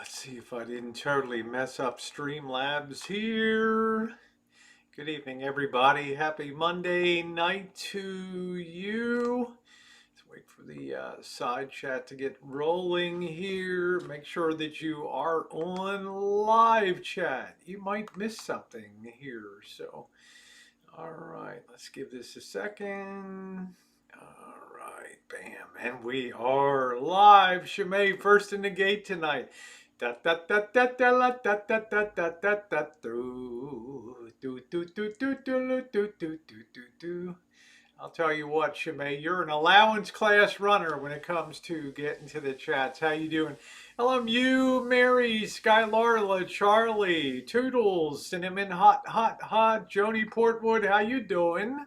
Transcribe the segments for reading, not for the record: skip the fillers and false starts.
Let's see if I didn't totally mess up Streamlabs here. Good evening, everybody. Happy Monday night to you. Let's wait for the side chat to get rolling here. Make sure that you are on live chat. You might miss something here. So, all right, let's give this a second. All right, bam. And we are live. Shimei first in the gate tonight. Da da da da da da da da da da da do do do do do do do do do do. I'll tell you what, Shimei, you're an allowance class runner when it comes to getting to the chats. How you doing? Hello, you, Mary, Skylarla, Charlie, Toodles, Cinnamon, Hot, Hot, Hot, Joni Portwood, how you doing?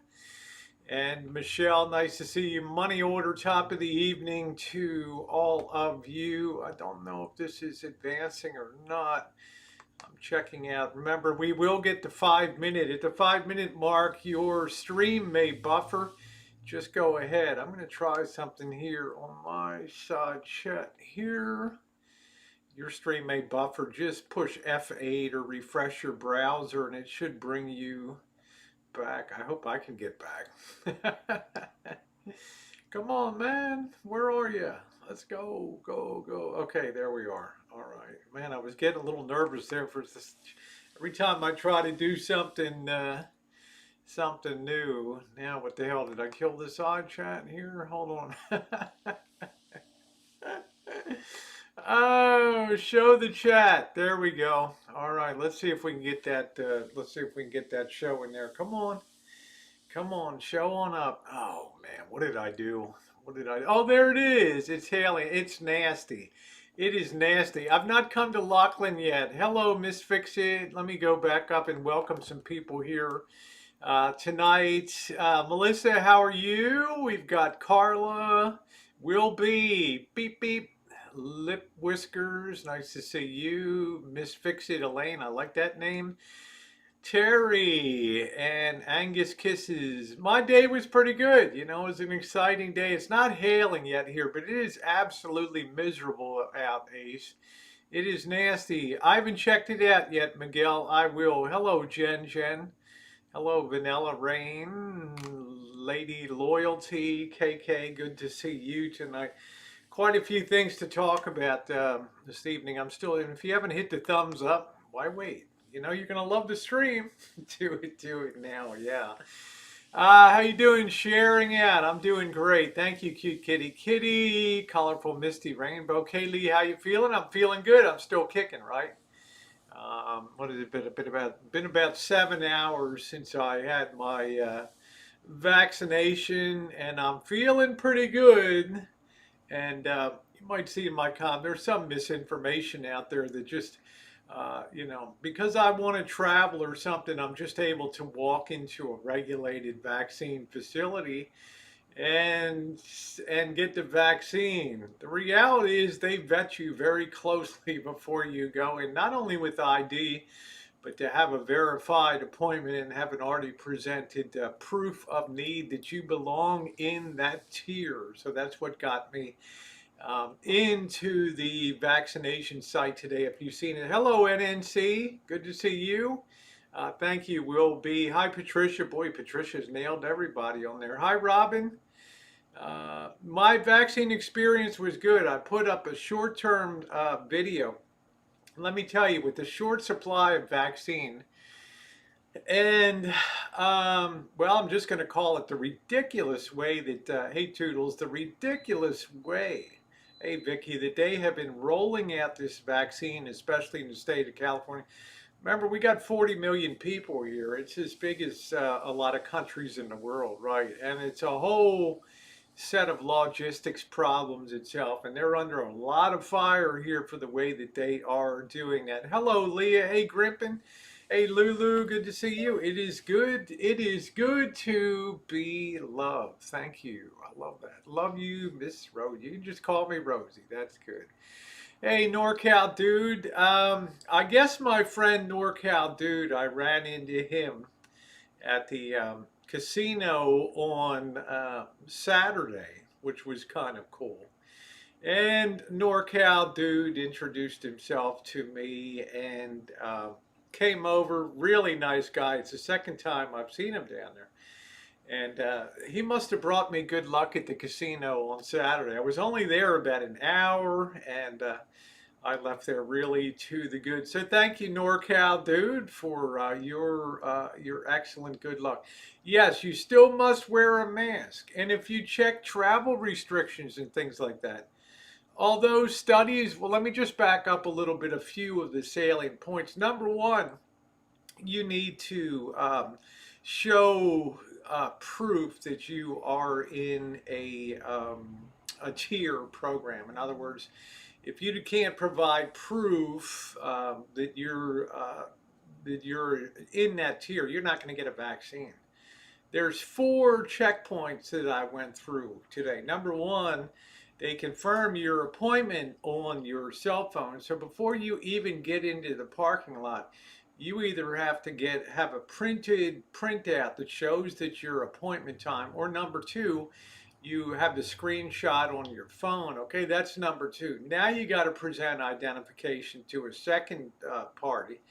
And Michelle, nice to see you. Money order, top of the evening to all of you. I don't know if this is advancing or not. I'm checking out. Remember, we will get to 5 minute. At the 5 minute mark, your stream may buffer. Just go ahead. I'm going to try something here on my side chat here. Your stream may buffer. Just push F8 or refresh your browser and it should bring you back. I hope I can get back. Come on, man. Where are you? Let's go, go, go. Okay, there we are. All right. Man, I was getting a little nervous there for this. Every time I try to do something new. Now, what the hell? Did I kill this side chat here? Hold on. Oh, show the chat. There we go. All right, let's see if we can get that. Let's see if we can get that show in there. Come on, come on, show on up. Oh man, what did I do? What did I? Oh, there it is. It's hailing. It's nasty. It is nasty. I've not come to Lachlan yet. Hello, Miss Fix It. Let me go back up and welcome some people here tonight. Melissa, how are you? We've got Carla, Will Be, Beep Beep, Lip Whiskers. Nice to see you. Miss Fix It, Elaine. I like that name. Terry and Angus Kisses. My day was pretty good. You know, it was an exciting day. It's not hailing yet here, but it is absolutely miserable out, Ace. It is nasty. I haven't checked it out yet, Miguel. I will. Hello, Jen. Hello, Vanilla Rain, Lady Loyalty, KK. Good to see you tonight. Quite a few things to talk about this evening. And if you haven't hit the thumbs up, why wait? You know, you're going to love the stream. Do it now, yeah. How you doing? Sharing out. I'm doing great. Thank you, cute kitty. Kitty, colorful misty rainbow. Kaylee, how you feeling? I'm feeling good. I'm still kicking, right? What has it been about 7 hours since I had my vaccination, and I'm feeling pretty good. And you might see in my comment, there's some misinformation out there that just, because I want to travel or something, I'm just able to walk into a regulated vaccine facility and get the vaccine. The reality is they vet you very closely before you go in, not only with ID, but to have a verified appointment and have an already presented proof of need that you belong in that tier. So that's what got me into the vaccination site today. If you've seen it, hello NNC, good to see you. Thank you, Will B. Hi, Patricia. Boy, Patricia's nailed everybody on there. Hi, Robin. My vaccine experience was good. I put up a short-term video. Let me tell you, with the short supply of vaccine, and well, I'm just going to call it the ridiculous way that, hey Toodles, the ridiculous way, hey Vicky, that they have been rolling out this vaccine, especially in the state of California. Remember, we got 40 million people here. It's as big as a lot of countries in the world, right? And it's a whole set of logistics problems itself, and they're under a lot of fire here for the way that they are doing that. Hello, Leah. Hey, Grimpin. Hey, Lulu. Good to see you. It is good. It is good to be loved. Thank you. I love that. Love you, Miss Rosie. You can just call me Rosie. That's good. Hey, NorCal Dude. I guess my friend NorCal Dude, I ran into him at the casino on Saturday, which was kind of cool. And NorCal dude introduced himself to me and came over. Really nice guy. It's the second time I've seen him down there. And he must have brought me good luck at the casino on Saturday. I was only there about an hour, and I left there really to the good. So thank you, NorCal dude, for your excellent good luck. Yes, you still must wear a mask, and if you check travel restrictions and things like that, although studies, well, let me just back up a little bit. A few of the salient points. Number one, you need to show proof that you are in a tier program. In other words, if you can't provide proof that you're in that tier, you're not going to get a vaccine. There's four checkpoints that I went through today. Number one, they confirm your appointment on your cell phone. So before you even get into the parking lot, you either have to have a printed printout that shows that your appointment time, or number two, you have the screenshot on your phone. Okay, that's number two. Now you got to present identification to a second party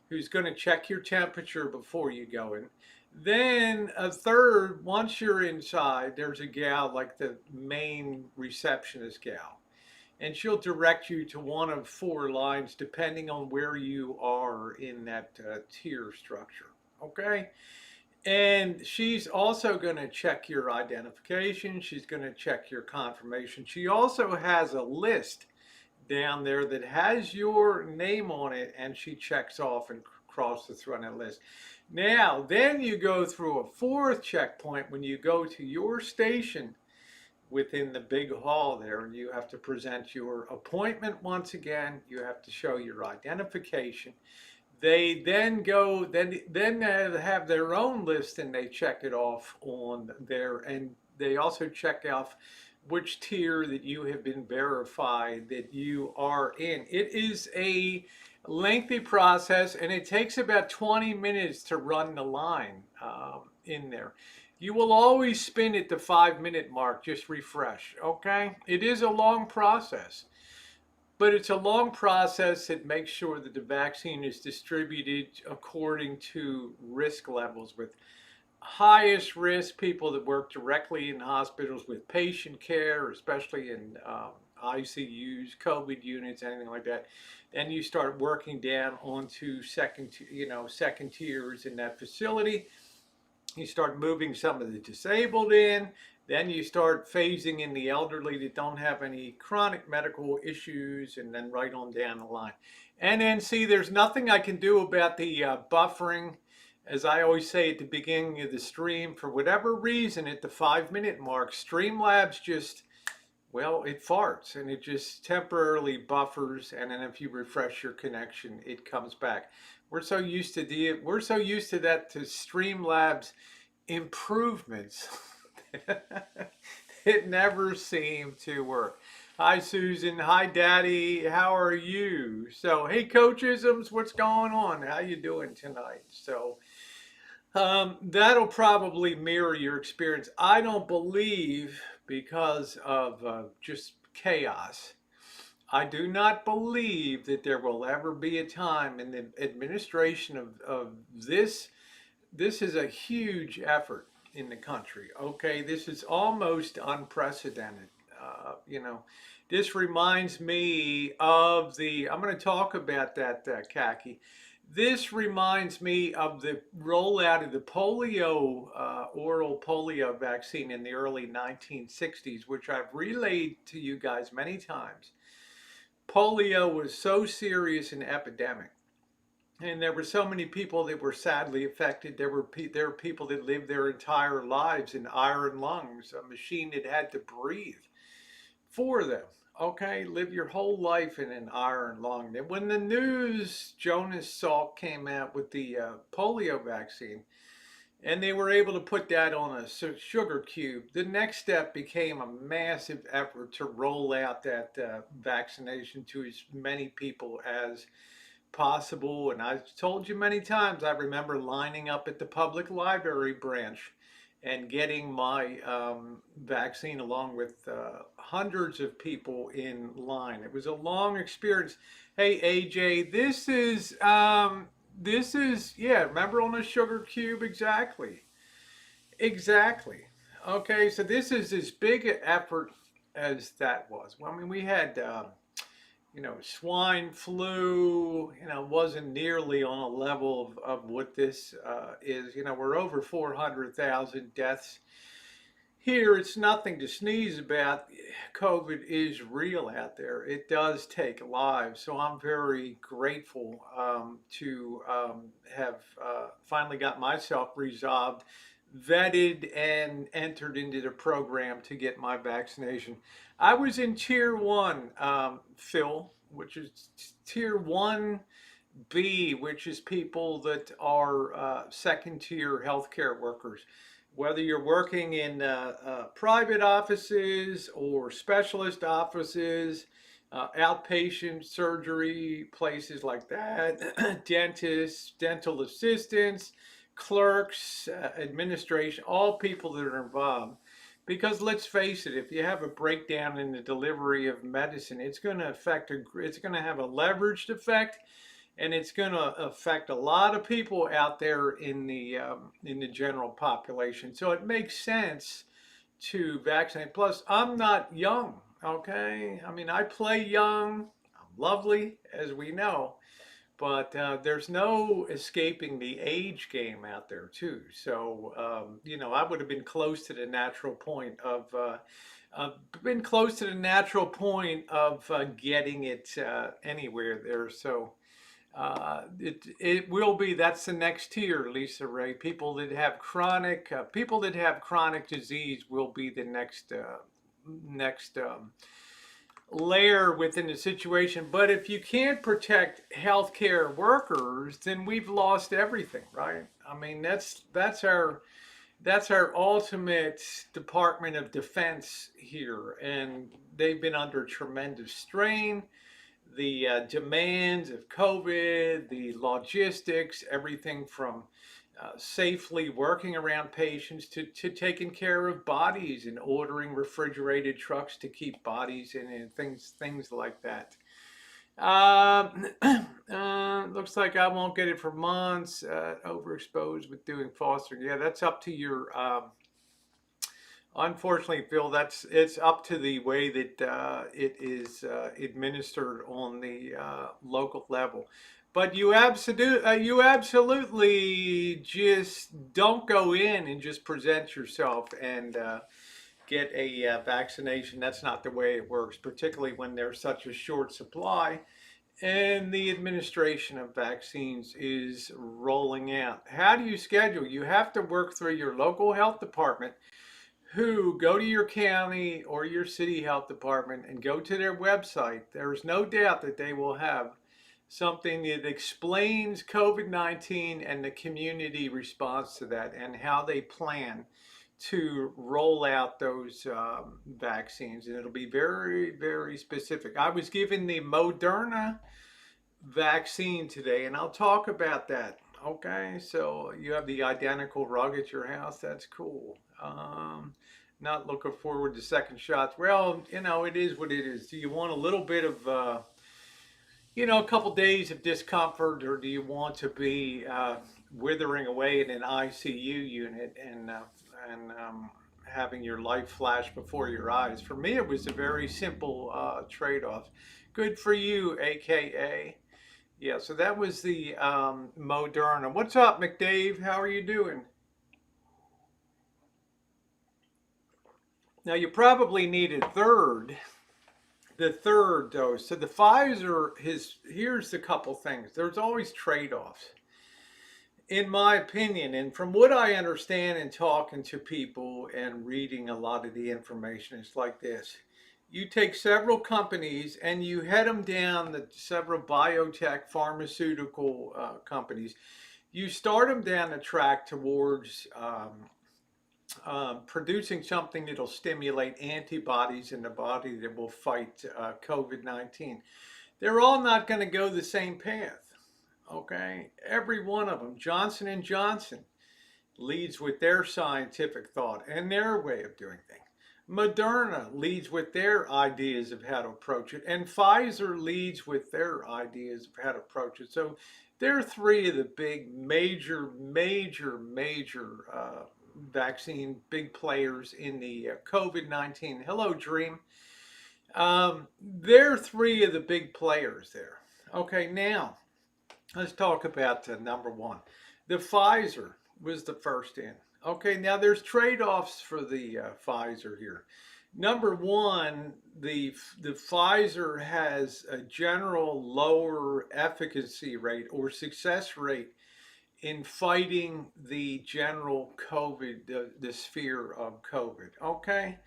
who's going to check your temperature before you go in. Then a third, once you're inside, there's a gal, like the main receptionist gal, and she'll direct you to one of four lines depending on where you are in that tier structure. Okay? And she's also going to check your identification. She's going to check your confirmation. She also has a list down there that has your name on it, and she checks off and crosses through on that list. Now, then you go through a fourth checkpoint when you go to your station within the big hall there, and you have to present your appointment once again. You have to show your identification. They then go, then they have their own list and they check it off on there, and they also check off which tier that you have been verified that you are in. It is a lengthy process, and it takes about 20 minutes to run the line in there. You will always spin at the 5 minute mark, just refresh, okay? It is a long process, but it's a long process that makes sure that the vaccine is distributed according to risk levels, with highest risk people that work directly in hospitals with patient care, especially in ICUs, COVID units, anything like that. Then you start working down onto second tiers in that facility. You start moving some of the disabled in. Then you start phasing in the elderly that don't have any chronic medical issues, and then right on down the line. And then, see, there's nothing I can do about the buffering. As I always say at the beginning of the stream, for whatever reason, at the 5 minute mark, Streamlabs just, well, it farts and it just temporarily buffers, and then if you refresh your connection, it comes back. We're so used to that, to Streamlabs improvements. It never seemed to work. Hi, Susan. Hi, Daddy. How are you? So, hey, Coachisms, what's going on? How you doing tonight? So, that'll probably mirror your experience. I don't believe, because of just chaos, I do not believe that there will ever be a time in the administration of this. This is a huge effort in the country. Okay, this is almost unprecedented. You know, this reminds me of the. I'm going to talk about that, khaki. This reminds me of the rollout of the polio, oral polio vaccine in the early 1960s, which I've relayed to you guys many times. Polio was so serious an epidemic, and there were so many people that were sadly affected. There were people that lived their entire lives in iron lungs, a machine that had to breathe for them. Okay, live your whole life in an iron lung. And when the news, Jonas Salk came out with the polio vaccine, and they were able to put that on a sugar cube, the next step became a massive effort to roll out that vaccination to as many people as possible. And I've told you many times, I remember lining up at the public library branch and getting my vaccine along with hundreds of people in line. It was a long experience. Hey AJ, this is yeah. Remember on a sugar cube exactly, exactly. Okay, so this is as big an effort as that was. Well, I mean, we had swine flu, wasn't nearly on a level of what this is. We're over 400,000 deaths here. It's nothing to sneeze about. COVID is real out there. It does take lives. So I'm very grateful to have finally got myself resolved, vetted, and entered into the program to get my vaccination. I was in tier one, Phil, which is tier 1B, which is people that are second tier healthcare workers. Whether you're working in private offices or specialist offices, outpatient surgery, places like that, dentists, dental assistants, clerks, administration, all people that are involved. Because let's face it, if you have a breakdown in the delivery of medicine, it's going to it's going to have a leveraged effect, and it's going to affect a lot of people out there in the general population. So it makes sense to vaccinate. Plus, I'm not young. Okay, I mean I play young. I'm lovely, as we know, but there's no escaping the age game out there too. So I would have been close to the natural point of. Been close to the natural point of getting it anywhere there. So it will be, that's the next tier, Lisa Ray. People that have chronic disease will be the next layer within the situation. But if you can't protect healthcare workers, then we've lost everything, right? I mean, that's our ultimate Department of Defense here, and they've been under tremendous strain. The demands of COVID, the logistics, everything from safely working around patients to taking care of bodies and ordering refrigerated trucks to keep bodies in and things like that. Looks like I won't get it for months. Overexposed with doing fostering. Yeah, that's up to your unfortunately, Phil, it's up to the way that it is administered on the local level. But you absolutely just don't go in and just present yourself and get a vaccination. That's not the way it works, particularly when there's such a short supply and the administration of vaccines is rolling out. How do you schedule? You have to work through your local health department, who go to your county or your city health department and go to their website. There's no doubt that they will have something that explains COVID 19 and the community response to that and how they plan to roll out those vaccines. And it'll be very, very specific. I was given the Moderna vaccine today, and I'll talk about that. Okay, so you have the identical rug at your house. That's cool. Not looking forward to second shots. Well, it is what it is. Do you want a little bit of, a couple days of discomfort, or do you want to be withering away in an ICU unit and having your life flash before your eyes? For me, it was a very simple trade-off. Good for you, AKA. Yeah, so that was the Moderna. What's up, McDave? How are you doing? Now, you probably need the third dose. So the Pfizer, here's a couple things. There's always trade-offs, in my opinion, and from what I understand in talking to people and reading a lot of the information, it's like this. You take several companies and you head them down, the several biotech pharmaceutical companies. You start them down the track towards producing something that'll stimulate antibodies in the body that will fight COVID 19. They're all not going to go the same path. Okay, every one of them. Johnson and Johnson, leads with their scientific thought and their way of doing things. Moderna leads with their ideas of how to approach it, and Pfizer leads with their ideas of how to approach it. So they're three of the big, major vaccine big players in the COVID-19. Hello, Dream. They're three of the big players there. Okay, now let's talk about number one. The Pfizer was the first in. Okay, now there's trade-offs for the Pfizer here. Number one, the Pfizer has a general lower efficacy rate or success rate in fighting the general COVID, the sphere of COVID. Okay,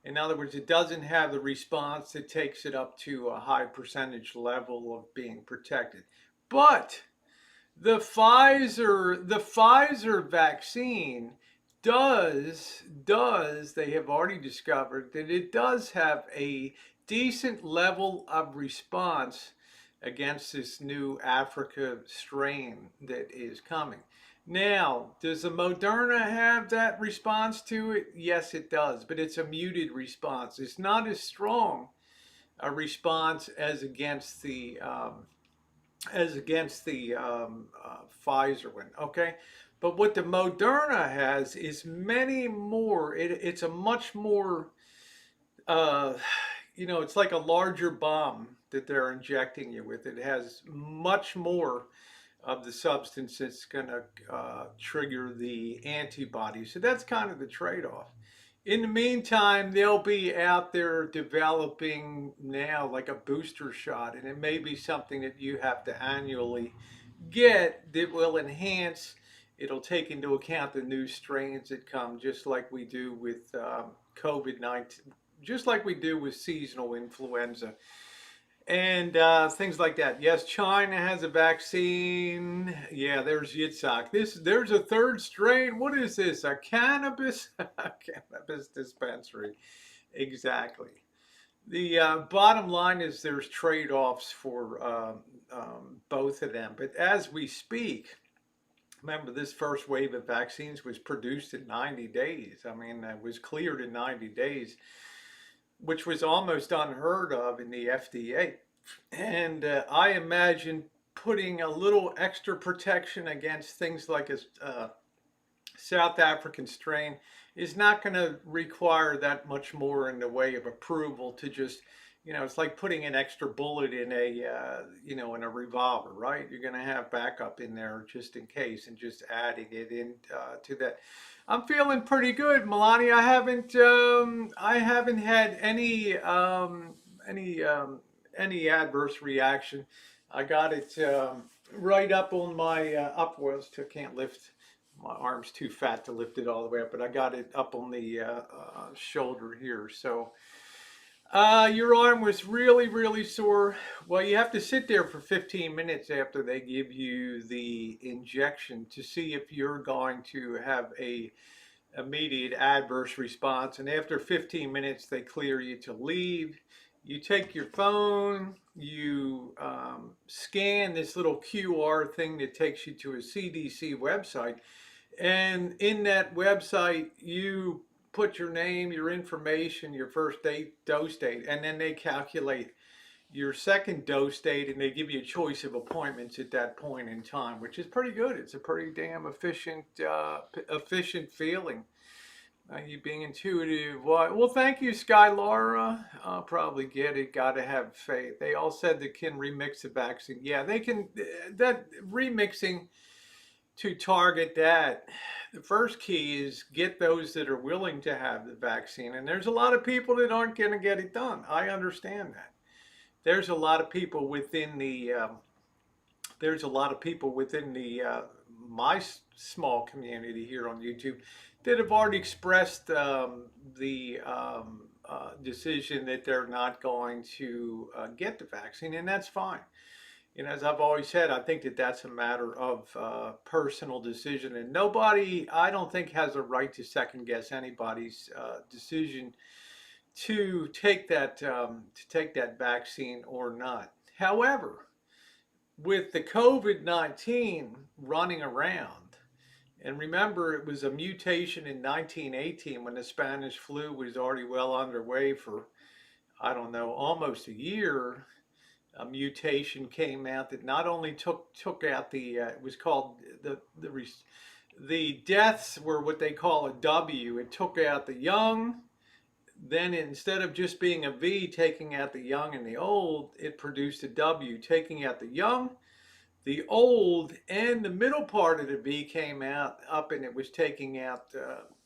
in other words, it doesn't have the response that takes it up to a high percentage level of being protected, but the Pfizer vaccine does they have already discovered that it does have a decent level of response against this new Africa strain that is coming. Now, does the Moderna have that response to it? Yes, it does, but it's a muted response. It's not as strong a response as against the Pfizer one. Okay, but what the Moderna has is many more. It's a much more, uh, it's like a larger bomb that they're injecting you with. It has much more of the substance that's going to trigger the antibody. So that's kind of the trade-off. In the meantime, they'll be out there developing now like a booster shot, and it may be something that you have to annually get that will enhance. It'll take into account the new strains that come, just like we do with COVID-19, just like we do with seasonal influenza and things like that. Yes, China has a vaccine. Yeah, there's Yitzhak. There's a third strain. What is this? A cannabis cannabis dispensary? Exactly. The bottom line is there's trade-offs for both of them. But as we speak, remember this first wave of vaccines was produced in 90 days. I mean, it was cleared in 90 days, which was almost unheard of in the FDA. And I imagine putting a little extra protection against things like a South African strain is not going to require that much more in the way of approval to just, it's like putting an extra bullet in in a revolver, right? You're going to have backup in there just in case, and just adding it in to that. I'm feeling pretty good, Melania. I haven't had any adverse reaction. I got it right up on my upwards. Can't lift my arm's too fat to lift it all the way up, but I got it up on the shoulder here. So your arm was really, really sore. Well, you have to sit there for 15 minutes after they give you the injection to see if you're going to have a immediate adverse response. And after 15 minutes, they clear you to leave. You take your phone, you scan this little QR thing that takes you to a CDC website. And in that website, you put your name, your information, your first date, dose date, and then they calculate your second dose date, and they give you a choice of appointments at that point in time, which is pretty good. It's a pretty damn efficient feeling. You being intuitive. Well, thank you, Sky Laura. I'll probably get it. Got to have faith. They all said they can remix the vaccine. Yeah, they can. That remixing to target that. The first key is get those that are willing to have the vaccine. And there's a lot of people that aren't going to get it done. I understand that. There's a lot of people within the my small community here on YouTube that have already expressed the decision that they're not going to get the vaccine, and that's fine. As I've always said, I think that that's a matter of personal decision, and nobody, I don't think, has a right to second guess anybody's decision to take that vaccine or not. However, with the COVID-19 running around, And remember, it was a mutation in 1918 when the Spanish flu was already well underway for, I don't know, almost a year. A mutation came out that not only took out the it was called the deaths were what they call a W. It took out the young. Then instead of just being a V taking out the young and the old, it produced a W taking out the young, the old, and the middle part of the V came out up, and it was taking out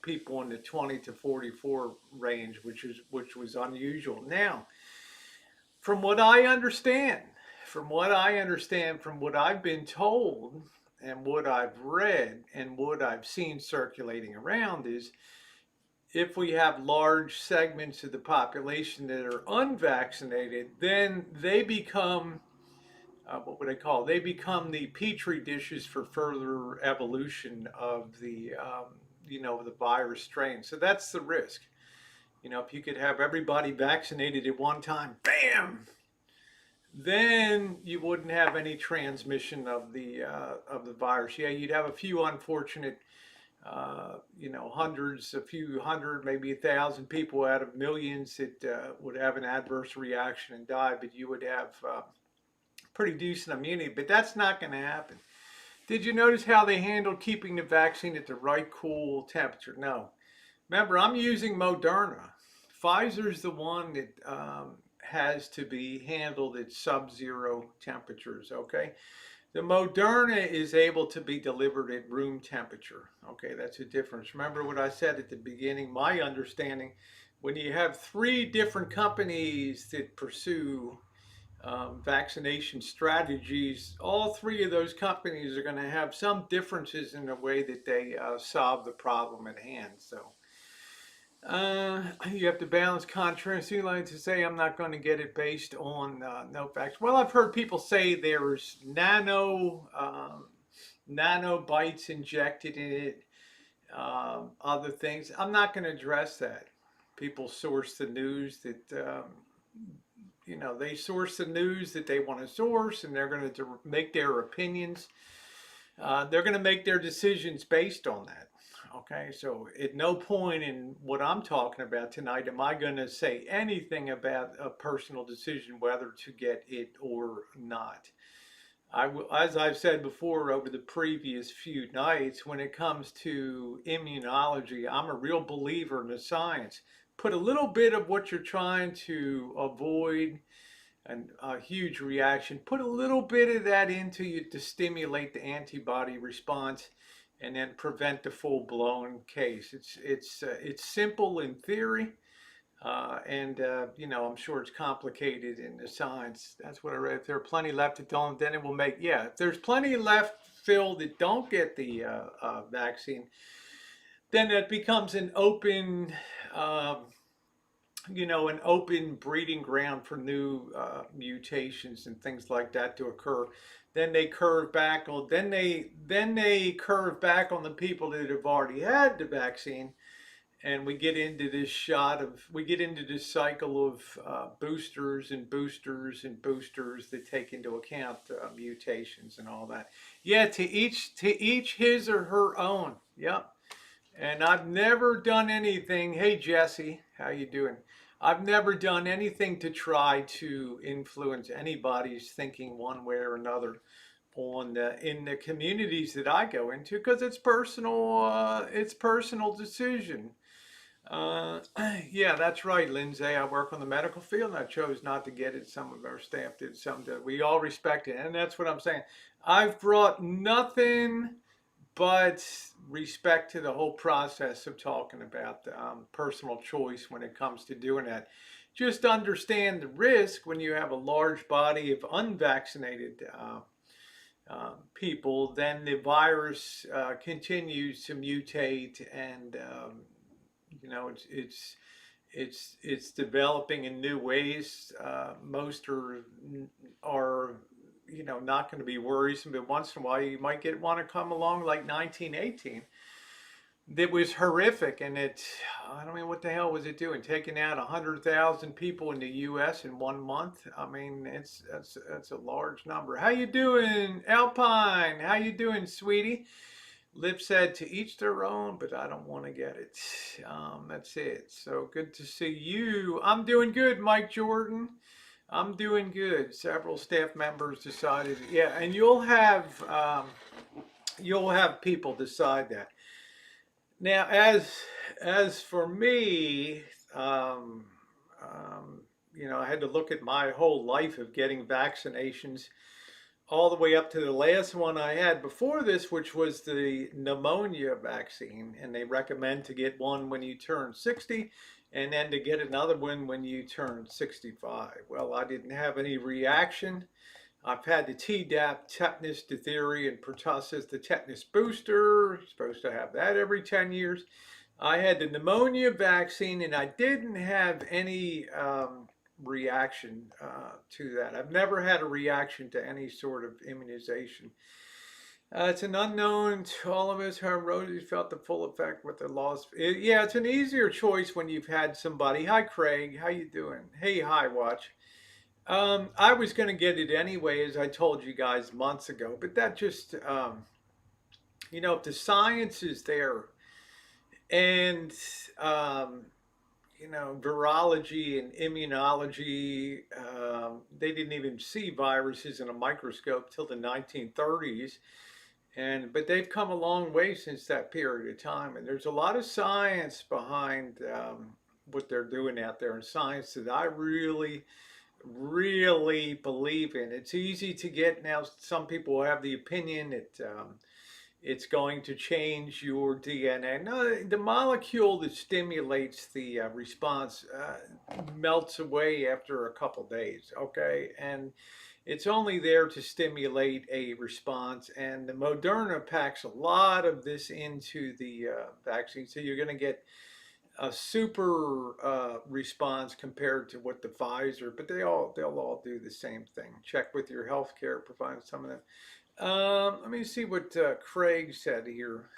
people in the 20 to 44 range, which was unusual. Now, from what I understand, from what I understand, from what I've been told, and what I've read, and what I've seen circulating around is if we have large segments of the population that are unvaccinated, then they become what would I call? They become the petri dishes for further evolution of the virus strain. So that's the risk. If you could have everybody vaccinated at one time, bam, then you wouldn't have any transmission of the virus. Yeah, you'd have a few unfortunate, hundreds, a few hundred, maybe 1,000 people out of millions that would have an adverse reaction and die, but you would have pretty decent immunity. But that's not going to happen. Did you notice how they handled keeping the vaccine at the right cool temperature? No. Remember, I'm using Moderna. Pfizer's the one that has to be handled at sub-zero temperatures, okay? The Moderna is able to be delivered at room temperature. Okay, that's a difference. Remember what I said at the beginning, my understanding, when you have three different companies that pursue vaccination strategies, all three of those companies are going to have some differences in the way that they solve the problem at hand. So you have to balance contrasting lines to say I'm not going to get it based on no facts. Well, I've heard people say there's nanobites injected in it, other things. I'm not going to address that. People source the news that they source the news that they want to source, and they're going to make their opinions. They're going to make their decisions based on that. Okay, so at no point in what I'm talking about tonight am I going to say anything about a personal decision whether to get it or not. As I've said before over the previous few nights, when it comes to immunology, I'm a real believer in the science. Put a little bit of what you're trying to avoid, and a huge reaction, put a little bit of that into you to stimulate the antibody response, and then prevent the full-blown case. It's simple in theory, and I'm sure it's complicated in the science. That's what I read. If there are plenty left that don't, then it will make. Yeah, if there's plenty left, Phil, that don't get the vaccine, then it becomes an open. An open breeding ground for new mutations and things like that to occur. Then they curve back on. Then they curve back on the people that have already had the vaccine, and we get into this cycle of boosters and boosters and boosters that take into account mutations and all that. Yeah, to each his or her own. Yep. And I've never done anything. Hey Jesse, how you doing? I've never done anything to try to influence anybody's thinking one way or another in the communities that I go into, because it's personal. It's personal decision. Uh, yeah, that's right, Lindsay. I work on the medical field, and I chose not to get it. Some of our staff did. Some did. We all respect it, and that's what I'm saying. I've brought nothing but respect to the whole process of talking about personal choice when it comes to doing that. Just understand the risk when you have a large body of unvaccinated people, then the virus continues to mutate, and it's developing in new ways. Most are not going to be worrisome, but once in a while you might want to come along like 1918. That was horrific, and I don't mean, what the hell was it doing? Taking out 100,000 people in the U.S. in 1 month. I mean, that's a large number. How you doing, Alpine? How you doing, sweetie? Lip said to each their own, but I don't want to get it. That's it. So good to see you. I'm doing good, Mike Jordan. I'm doing good. Several staff members decided, yeah, and you'll have people decide that. Now, as for me, um, um, I had to look at my whole life of getting vaccinations all the way up to the last one I had before this, which was the pneumonia vaccine. And they recommend to get one when you turn 60 and then to get another one when you turn 65. Well, I didn't have any reaction. I've had the Tdap, tetanus, diphtheria, and pertussis, the tetanus booster. You're supposed to have that every 10 years. I had the pneumonia vaccine, and I didn't have any reaction to that. I've never had a reaction to any sort of immunization. It's an unknown to all of us how Rosie felt the full effect with the loss. Yeah, it's an easier choice when you've had somebody. Hi, Craig. How you doing? Hey, hi, Watch. I was going to get it anyway, as I told you guys months ago, but that just, if the science is there and, um, virology and immunology, they didn't even see viruses in a microscope till the 1930s. But they've come a long way since that period of time. And there's a lot of science behind what they're doing out there, and science that I really believe in. It's easy to get now. Some people have the opinion that it's going to change your DNA. No, the molecule that stimulates the response melts away after a couple days. Okay, and it's only there to stimulate a response. And the Moderna packs a lot of this into the vaccine, so you're going to get a super response compared to what the Pfizer, but they'll all do the same thing. Check with your healthcare provider. Some of them. Let me see what Craig said here.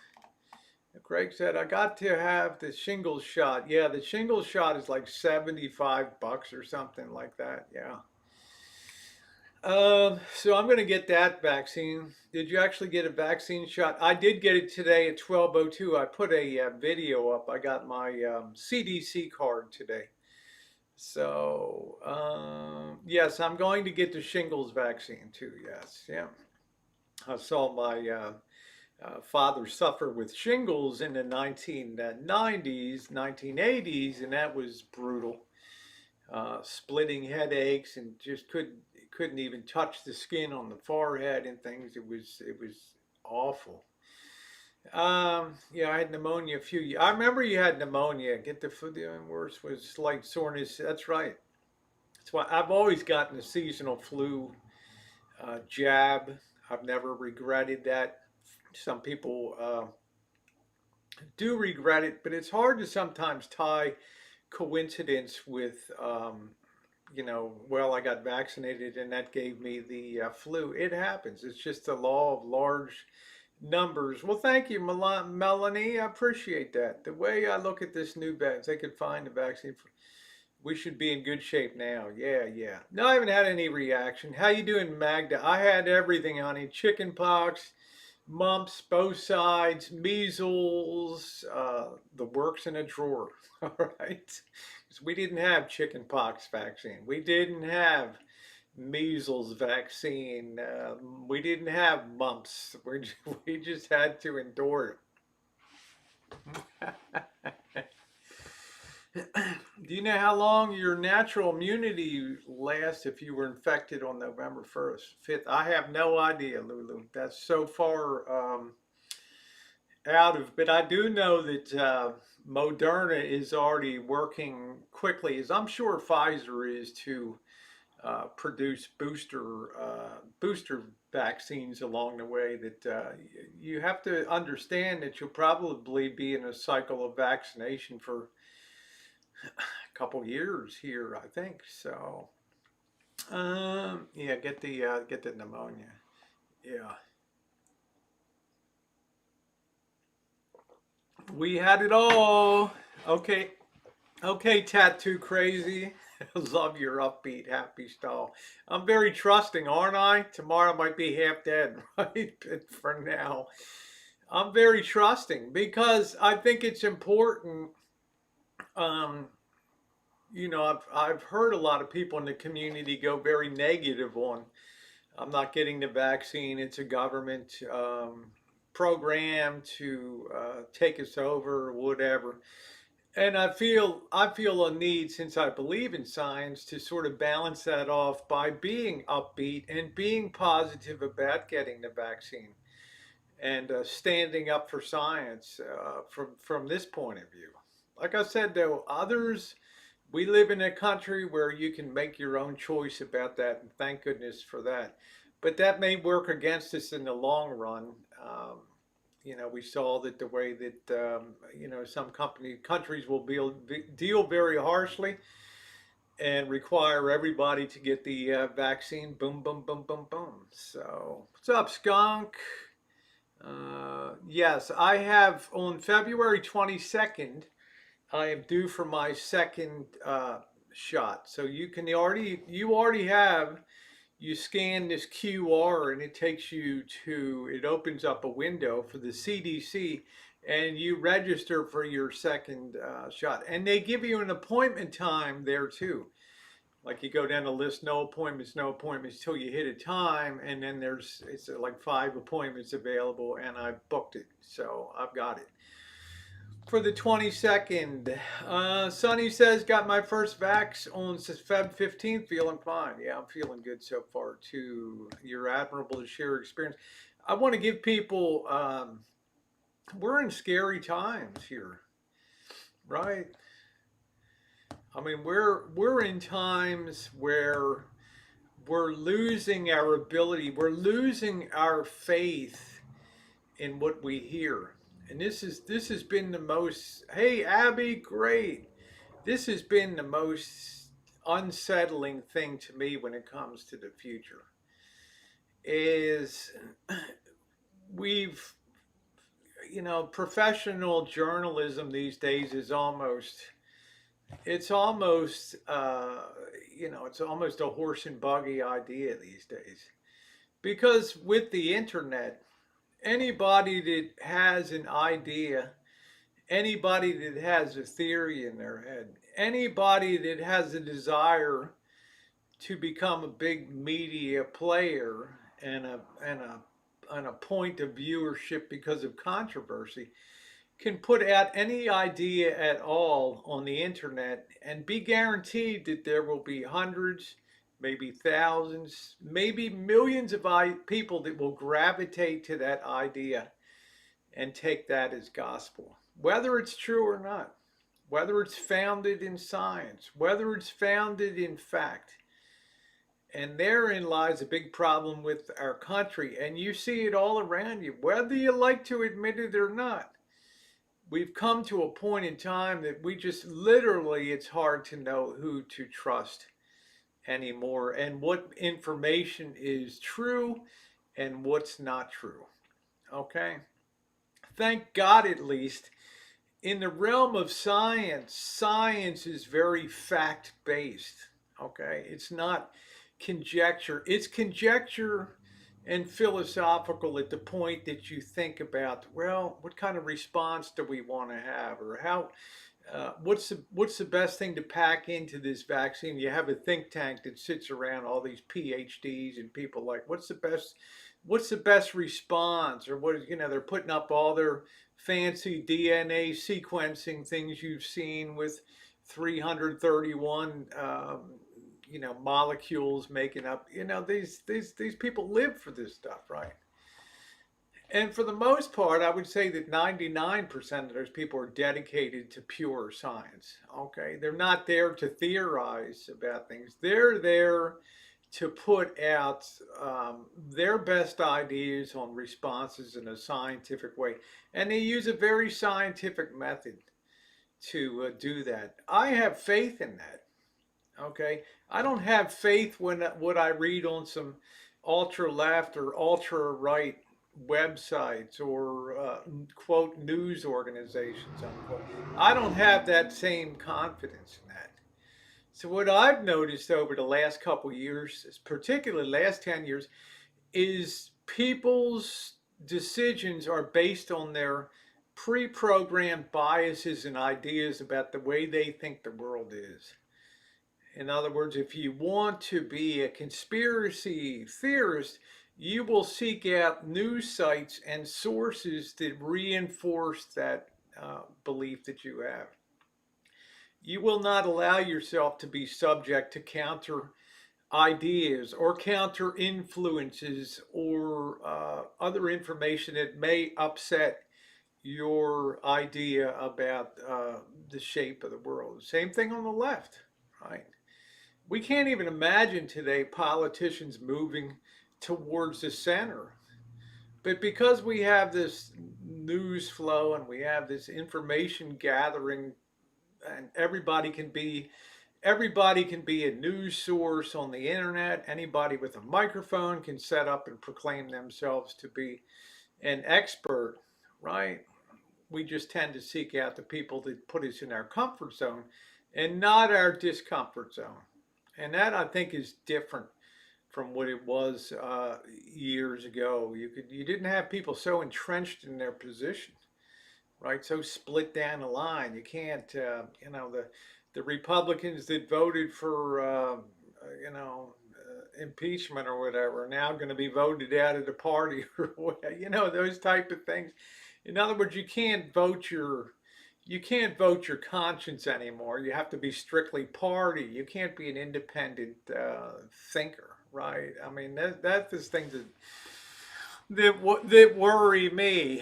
Craig said, I got to have the shingles shot. Yeah, the shingles shot is like $75 or something like that. Yeah. So I'm going to get that vaccine. Did you actually get a vaccine shot? I did get it today at 12:02. I put a video up. I got my CDC card today. So, yes, I'm going to get the shingles vaccine too. Yes, yeah. I saw my father suffer with shingles in the 1990s, 1980s, and that was brutal. Splitting headaches and just couldn't even touch the skin on the forehead and things. It was awful. Yeah, I had pneumonia a few years. I remember you had pneumonia. Get the food. The worst was like soreness. That's right. That's why I've always gotten a seasonal flu jab. I've never regretted that. Some people do regret it, but it's hard to sometimes tie coincidence with well, I got vaccinated and that gave me the flu. It happens. It's just the law of large numbers. Well, thank you, Melanie. I appreciate that. The way I look at this new vaccine, they could find a vaccine for. We should be in good shape now. Yeah, yeah. No, I haven't had any reaction. How you doing, Magda? I had everything, honey. Chicken pox, mumps, both sides, measles, the works in a drawer. All right. We didn't have chicken pox vaccine. We didn't have measles vaccine. We didn't have mumps. We just had to endure it. Do you know how long your natural immunity lasts if you were infected on November 1st, 5th? I have no idea, Lulu. That's so far out of, but I do know that Moderna is already working quickly, as I'm sure Pfizer is, to produce booster vaccines along the way. That you have to understand that you'll probably be in a cycle of vaccination for a couple years here, I think. So, yeah, get the pneumonia. Yeah, we had it all. Okay, okay, tattoo crazy. Love your upbeat, happy style. I'm very trusting, aren't I? Tomorrow might be half dead, right? But for now, I'm very trusting because I think it's important. Um, I've heard a lot of people in the community go very negative on, I'm not getting the vaccine. It's a government program to take us over or whatever. And I feel a need, since I believe in science, to sort of balance that off by being upbeat and being positive about getting the vaccine and standing up for science from this point of view. Like I said, though, others, we live in a country where you can make your own choice about that, and thank goodness for that. But that may work against us in the long run. We saw that the way that some countries will deal very harshly and require everybody to get the vaccine. Boom, boom, boom, boom, boom. So, what's up, Skunk? Yes, I have on February 22nd. I am due for my second shot. So you already have, you scan this QR and it takes you to, it opens up a window for the CDC and you register for your second shot. And they give you an appointment time there too. Like you go down the list, no appointments till you hit a time, and then it's like 5 appointments available, and I booked it, so I've got it for the 22nd. Sonny says, got my first vax on Feb 15th, feeling fine. Yeah, I'm feeling good so far too. You're admirable to share your experience. I want to give people, we're in scary times here, right? I mean, we're in times where we're losing our ability, we're losing our faith in what we hear. And this has been the most, hey Abby, great. This has been the most unsettling thing to me when it comes to the future. Is we've professional journalism these days is almost, it's almost it's almost a horse and buggy idea these days, because with the internet, anybody that has an idea, anybody that has a theory in their head, anybody that has a desire to become a big media player and a point of viewership because of controversy, can put out any idea at all on the internet and be guaranteed that there will be hundreds, maybe thousands, maybe millions of people that will gravitate to that idea and take that as gospel, whether it's true or not, whether it's founded in science, whether it's founded in fact. And therein lies a big problem with our country. And you see it all around you, whether you like to admit it or not. We've come to a point in time that we just literally, it's hard to know who to trust anymore and what information is true and what's not true. Okay? Thank God, at least in the realm of science, science is very fact based. Okay? It's not conjecture. It's conjecture and philosophical at the point that you think about, well, what kind of response do we want to have, or how, what's the best thing to pack into this vaccine? You have a think tank that sits around all these PhDs and people like, what's the best response, or what, they're putting up all their fancy DNA sequencing things you've seen with 331 molecules making up. These people live for this stuff, right? And for the most part, I would say that 99% of those people are dedicated to pure science. Okay, they're not there to theorize about things. They're there to put out their best ideas on responses in a scientific way, and they use a very scientific method to do that. I have faith in that. Okay, I don't have faith when what I read on some ultra left or ultra right websites or quote news organizations unquote. I don't have that same confidence in that. So what I've noticed over the last couple of years, particularly last 10 years, is people's decisions are based on their pre-programmed biases and ideas about the way they think the world is. In other words, if you want to be a conspiracy theorist, you will seek out news sites and sources that reinforce that belief that you have. You will not allow yourself to be subject to counter ideas or counter influences or other information that may upset your idea about the shape of the world. Same thing on the left, right? We can't even imagine today politicians moving towards the center. But because we have this news flow and we have this information gathering, and everybody can be a news source on the internet. Anybody with a microphone can set up and proclaim themselves to be an expert, right? We just tend to seek out the people that put us in our comfort zone and not our discomfort zone. And that I think is different from what it was years ago. You didn't have people so entrenched in their position, right? So split down the line. You can't, the Republicans that voted for, impeachment or whatever are now going to be voted out of the party or whatever, those type of things. In other words, you can't vote your conscience anymore. You have to be strictly party. You can't be an independent thinker, right? I mean, that's the things that worry me.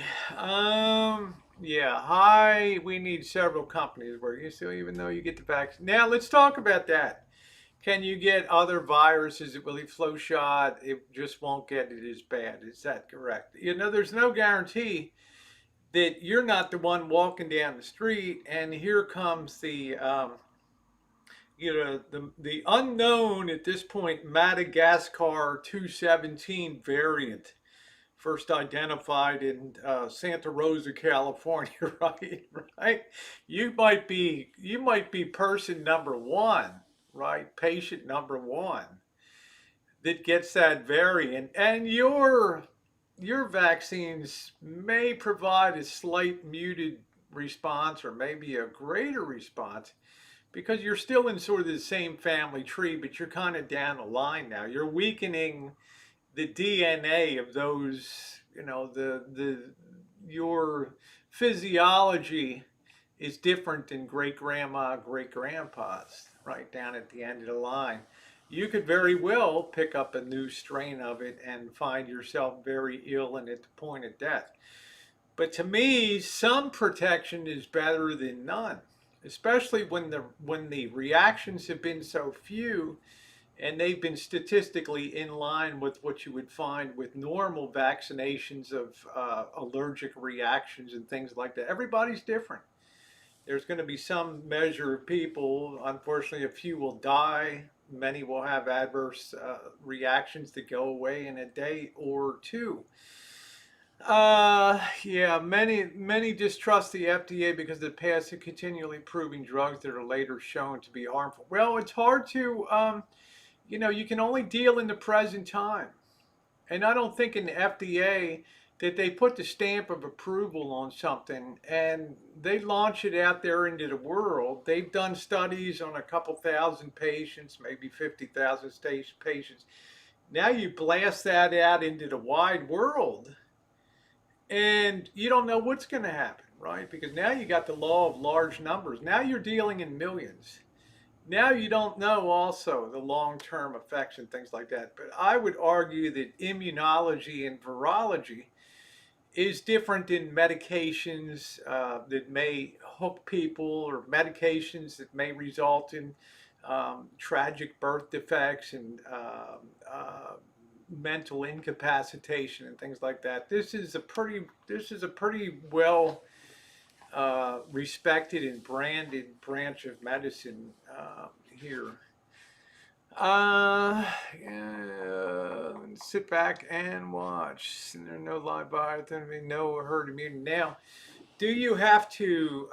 Yeah, hi. We need several companies where you still, even though you get the vaccine. Now let's talk about that. Can you get other viruses? Will it flow shot? It just won't get it as bad. Is that correct? There's no guarantee that you're not the one walking down the street and here comes the unknown at this point Madagascar 217 variant, first identified in Santa Rosa, California, right? Right? You might be person number one, right? Patient number one that gets that variant, and your vaccines may provide a slight muted response or maybe a greater response because you're still in sort of the same family tree, but you're kind of down the line now. You're weakening the DNA of those, your physiology is different than great grandma, great grandpa's, right down at the end of the line. You could very well pick up a new strain of it and find yourself very ill and at the point of death. But to me, some protection is better than none, especially when the reactions have been so few and they've been statistically in line with what you would find with normal vaccinations of allergic reactions and things like that. Everybody's different. There's going to be some measure of people, unfortunately, a few will die. Many will have adverse reactions that go away in a day or two. Yeah, many distrust the FDA because of the past of continually proving drugs that are later shown to be harmful. Well, it's hard to, you can only deal in the present time. And I don't think in the FDA that they put the stamp of approval on something and they launch it out there into the world. They've done studies on a couple thousand patients, maybe 50,000 patients. Now you blast that out into the wide world and you don't know what's going to happen, right? Because now you got the law of large numbers. Now you're dealing in millions. Now you don't know also the long-term effects and things like that. But I would argue that immunology and virology is different in medications that may hook people or medications that may result in tragic birth defects and mental incapacitation and things like that. This is a pretty well respected and branded branch of medicine here. Yeah, sit back and watch. There are no live bios, no herd immunity. Now, do you have to,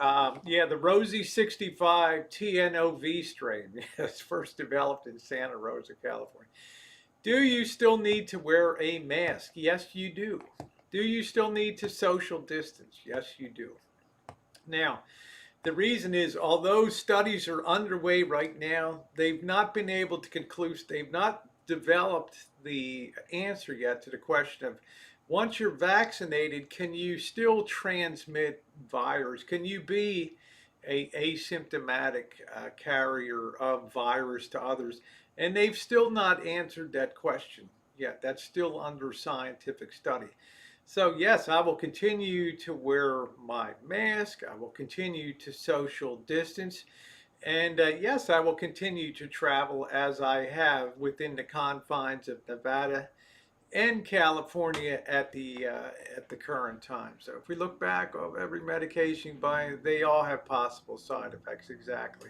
yeah, the Rosie 65 TNOV strain, yes, first developed in Santa Rosa, California. Do you still need to wear a mask? Yes, you do. Do you still need to social distance? Yes, you do. Now, the reason is, although studies are underway right now, they've not been able to conclude, they've not developed the answer yet to the question of, once you're vaccinated, can you still transmit virus? Can you be a asymptomatic carrier of virus to others? And they've still not answered that question yet. That's still under scientific study. So yes, I will continue to wear my mask. I will continue to social distance. And yes, I will continue to travel as I have within the confines of Nevada and California at the current time. So if we look back of every medication by, they all have possible side effects exactly.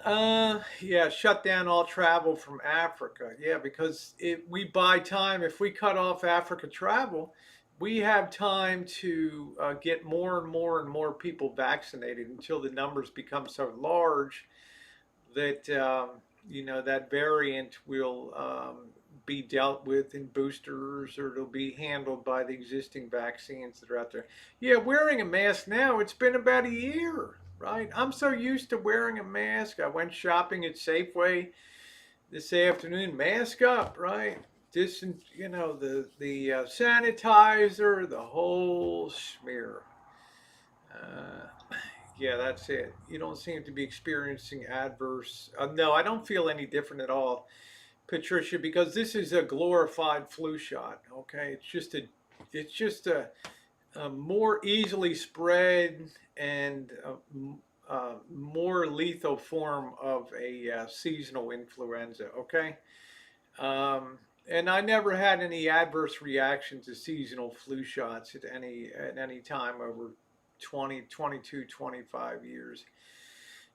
Yeah, shut down all travel from Africa. Yeah, because we buy time. If we cut off Africa travel, we have time to get more and more and more people vaccinated until the numbers become so large that that variant will be dealt with in boosters, or it'll be handled by the existing vaccines that are out there. Yeah, wearing a mask now, it's been about a year, right? I'm so used to wearing a mask. I went shopping at Safeway this afternoon, mask up, right? The sanitizer, the whole smear. Uh, yeah, that's it. You don't seem to be experiencing adverse. No, I don't feel any different at all, Patricia, because this is a glorified flu shot. Okay, it's just a more easily spread and more lethal form of a seasonal influenza. Okay, and I never had any adverse reactions to seasonal flu shots at any time over 20, 22, 25 years.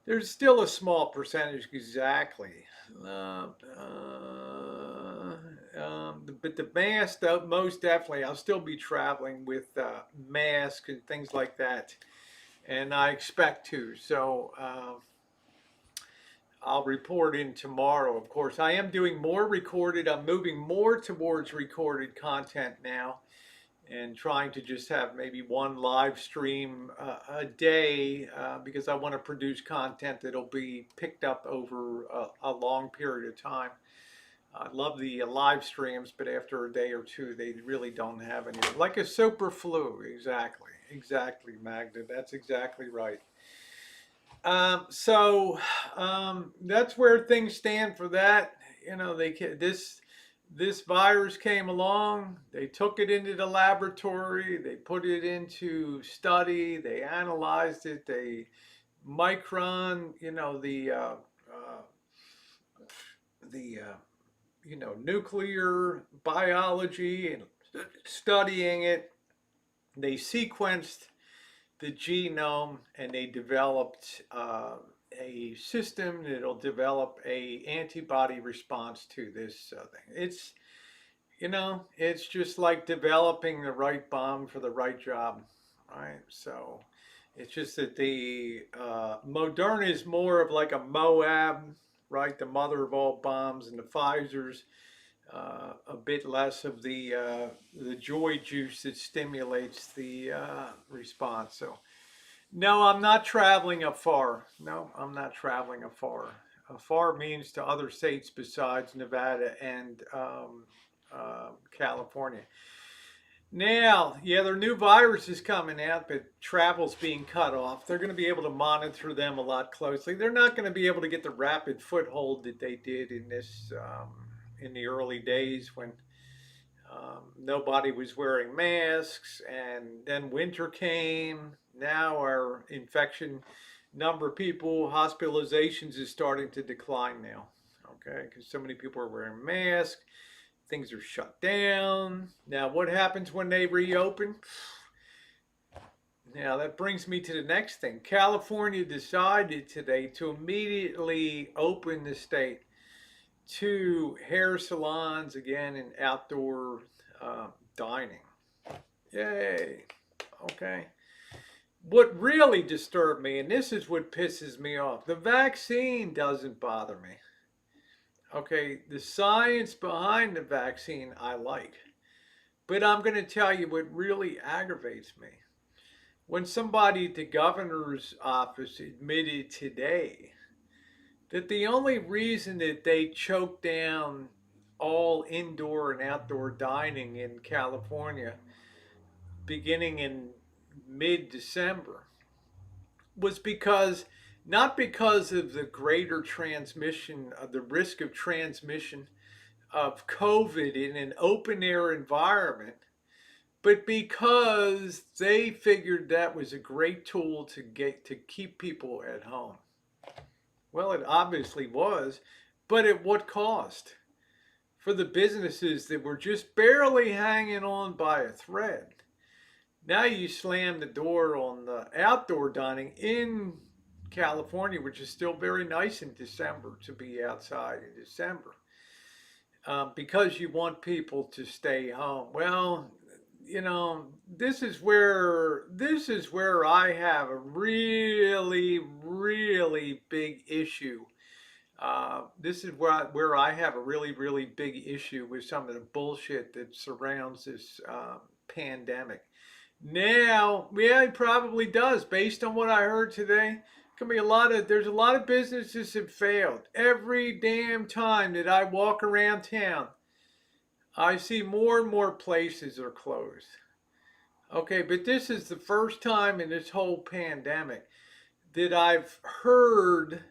There's still a small percentage, exactly. But the mask, though, most definitely, I'll still be traveling with masks and things like that, and I expect to. So I'll report in tomorrow. Of course, I am doing more recorded. I'm moving more towards recorded content now, and trying to just have maybe one live stream a day because I want to produce content that'll be picked up over a long period of time. I love the live streams, but after a day or two, they really don't have any. Like a super flu, exactly, exactly, Magda. That's exactly right. That's where things stand for that. This virus came along. They took it into the laboratory. They put it into study. They analyzed it. They micron, the nuclear biology and studying it. They sequenced the genome, and they developed a system that'll develop a antibody response to this thing. It's just like developing the right bomb for the right job, right? So it's just that the Moderna is more of like a Moab, right? The mother of all bombs, and the Pfizer's a bit less of the joy juice that stimulates the response. So no, I'm not traveling afar. No, I'm not traveling afar. Afar means to other states besides Nevada and California. Now, yeah, there are new viruses coming out, but travel's being cut off. They're going to be able to monitor them a lot closely. They're not going to be able to get the rapid foothold that they did in this in the early days when nobody was wearing masks, and then winter came. Now our infection number of people, hospitalizations is starting to decline now. Okay, because so many people are wearing masks. Things are shut down. Now, what happens when they reopen? Now, that brings me to the next thing. California decided today to immediately open the state to hair salons again and outdoor dining. Yay. Okay. What really disturbed me, and this is what pisses me off, the vaccine doesn't bother me. Okay, the science behind the vaccine I like. But I'm going to tell you what really aggravates me. When somebody at the governor's office admitted today that the only reason that they choked down all indoor and outdoor dining in California beginning in mid December was because not because of the greater transmission of the risk of transmission of COVID in an open air environment, but because they figured that was a great tool to keep people at home. Well, it obviously was, but at what cost? For the businesses that were just barely hanging on by a thread. Now you slam the door on the outdoor dining in California, which is still very nice in December to be outside in December, because you want people to stay home. Well, this is where I have a really, really big issue. This is where I have a really, really big issue with some of the bullshit that surrounds this pandemic. Now, yeah, it probably does. Based on what I heard today, there's a lot of businesses that failed. Every damn time that I walk around town, I see more and more places are closed. Okay, but this is the first time in this whole pandemic that I've heard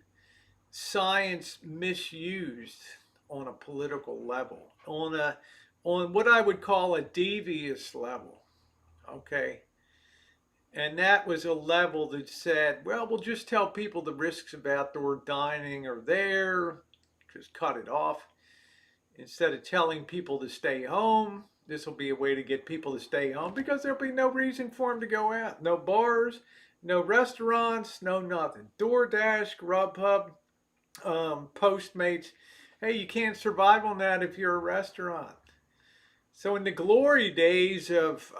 science misused on a political level, on what I would call a devious level. Okay. And that was a level that said, well, we'll just tell people the risks of outdoor dining are there, just cut it off. Instead of telling people to stay home, this will be a way to get people to stay home because there'll be no reason for them to go out. No bars, no restaurants, no nothing. DoorDash, Grubhub, Postmates. Hey, you can't survive on that if you're a restaurant. So in the glory days of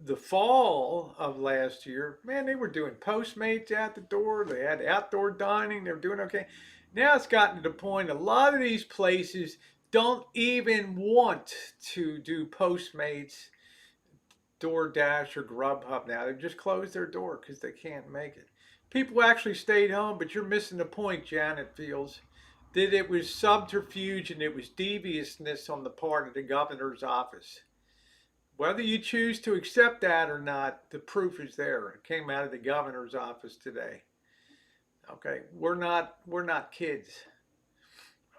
the fall of last year, man, they were doing Postmates at the door. They had outdoor dining. They were doing okay. Now it's gotten to the point a lot of these places don't even want to do Postmates, DoorDash, or Grubhub now. They've just closed their door because they can't make it. People actually stayed home, but you're missing the point, Janet Fields, that it was subterfuge and it was deviousness on the part of the governor's office. Whether you choose to accept that or not, the proof is there. It came out of the governor's office today. Okay, we're not kids.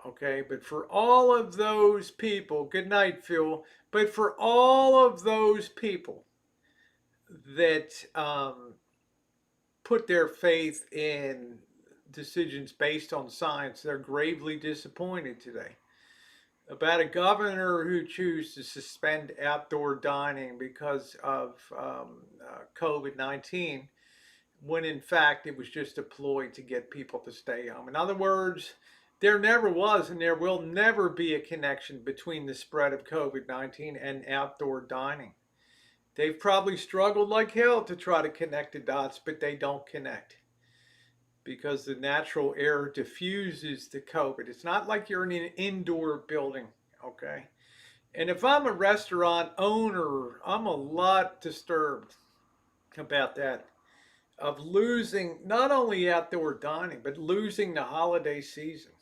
Okay, but for all of those people, good night, Phil. But for all of those people that put their faith in decisions based on science, they're gravely disappointed today about a governor who chose to suspend outdoor dining because of COVID-19, when in fact it was just a ploy to get people to stay home. In other words, there never was and there will never be a connection between the spread of COVID-19 and outdoor dining. They've probably struggled like hell to try to connect the dots, but they don't connect because the natural air diffuses the COVID. It's not like you're in an indoor building, okay? And if I'm a restaurant owner, I'm a lot disturbed about that, of losing not only outdoor dining, but losing the holiday season,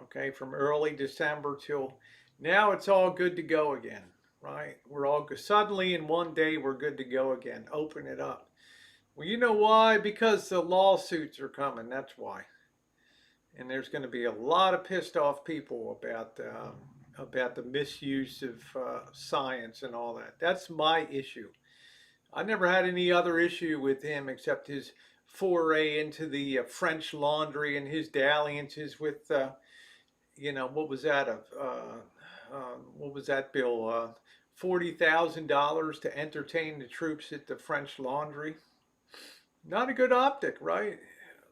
okay, from early December till now it's all good to go again, right? We're all good. Suddenly in one day we're good to go again. Open it up. Well, you know why? Because the lawsuits are coming. That's why. And there's going to be a lot of pissed off people about the misuse of science and all that. That's my issue. I never had any other issue with him except his foray into the French laundry and his dalliances with, what was that? What was that bill? $40,000 to entertain the troops at the French laundry. Not a good optic, right?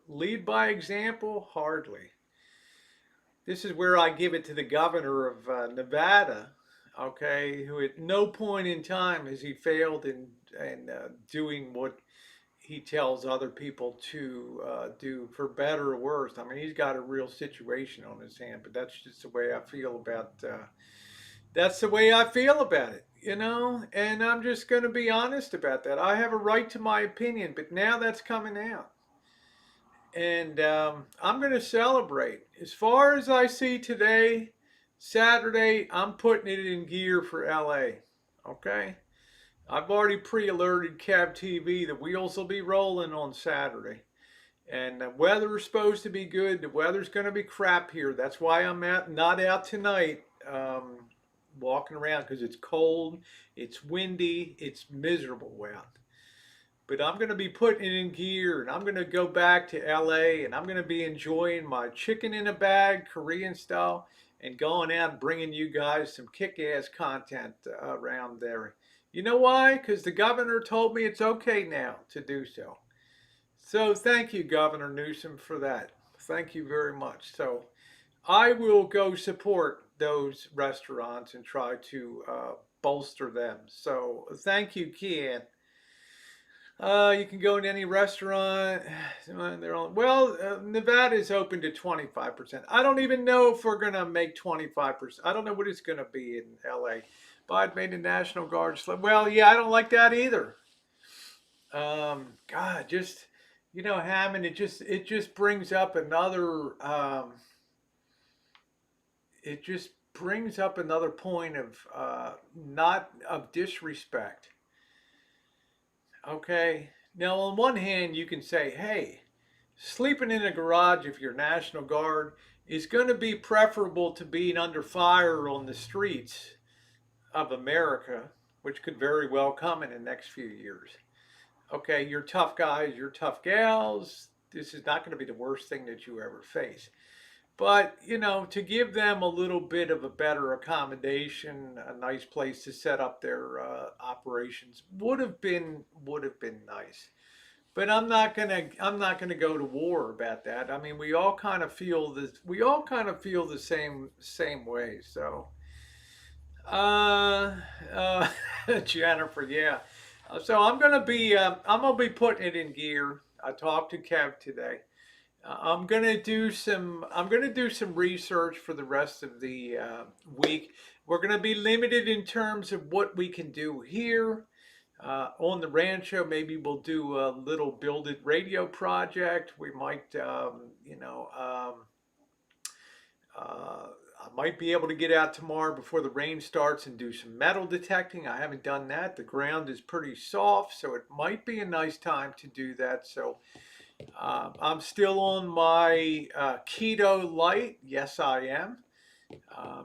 Lead by example? Hardly. This is where I give it to the governor of Nevada, okay, who at no point in time has he failed in doing what he tells other people to do, for better or worse. I mean, he's got a real situation on his hand, but that's just the way I feel about That's the way I feel about it, and I'm just going to be honest about that. I have a right to my opinion, but now that's coming out. And I'm going to celebrate. As far as I see today, Saturday, I'm putting it in gear for LA. Okay? I've already pre alerted Cab TV. The wheels will be rolling on Saturday. And the weather is supposed to be good. The weather's going to be crap here. That's why I'm not out tonight, walking around, because it's cold, it's windy, it's miserable out. But I'm going to be putting it in gear, and I'm going to go back to LA, and I'm going to be enjoying my chicken in a bag, Korean style, and going out and bringing you guys some kick-ass content around there. You know why? Because the governor told me it's okay now to do so. So thank you, Governor Newsom, for that. Thank you very much. So I will go support those restaurants and try to bolster them. So thank you, Kian. You can go to any restaurant. They're on. Well, Nevada is open to 25%. I don't even know if we're gonna make 25%. I don't know what it's gonna be in LA. Biden made the National Guard. Well, yeah, I don't like that either. God, just Hammond. It just brings up another. It just brings up another point of not of disrespect. Okay. Now, on one hand, you can say, hey, sleeping in a garage if you're National Guard is going to be preferable to being under fire on the streets of America, which could very well come in the next few years. Okay, you're tough guys, you're tough gals. This is not going to be the worst thing that you ever face. But, to give them a little bit of a better accommodation, a nice place to set up their operations would have been nice. But I'm not gonna go to war about that. I mean, we all kind of feel this. We all kind of feel the same way. So, uh, uh, Jennifer, yeah. So I'm gonna be putting it in gear. I talked to Kev today. I'm gonna do some research for the rest of the week. We're gonna be limited in terms of what we can do here. On the rancho, maybe we'll do a little build it radio project. We might, I might be able to get out tomorrow before the rain starts and do some metal detecting. I haven't done that. The ground is pretty soft, so it might be a nice time to do that. So I'm still on my keto light. Yes, I am.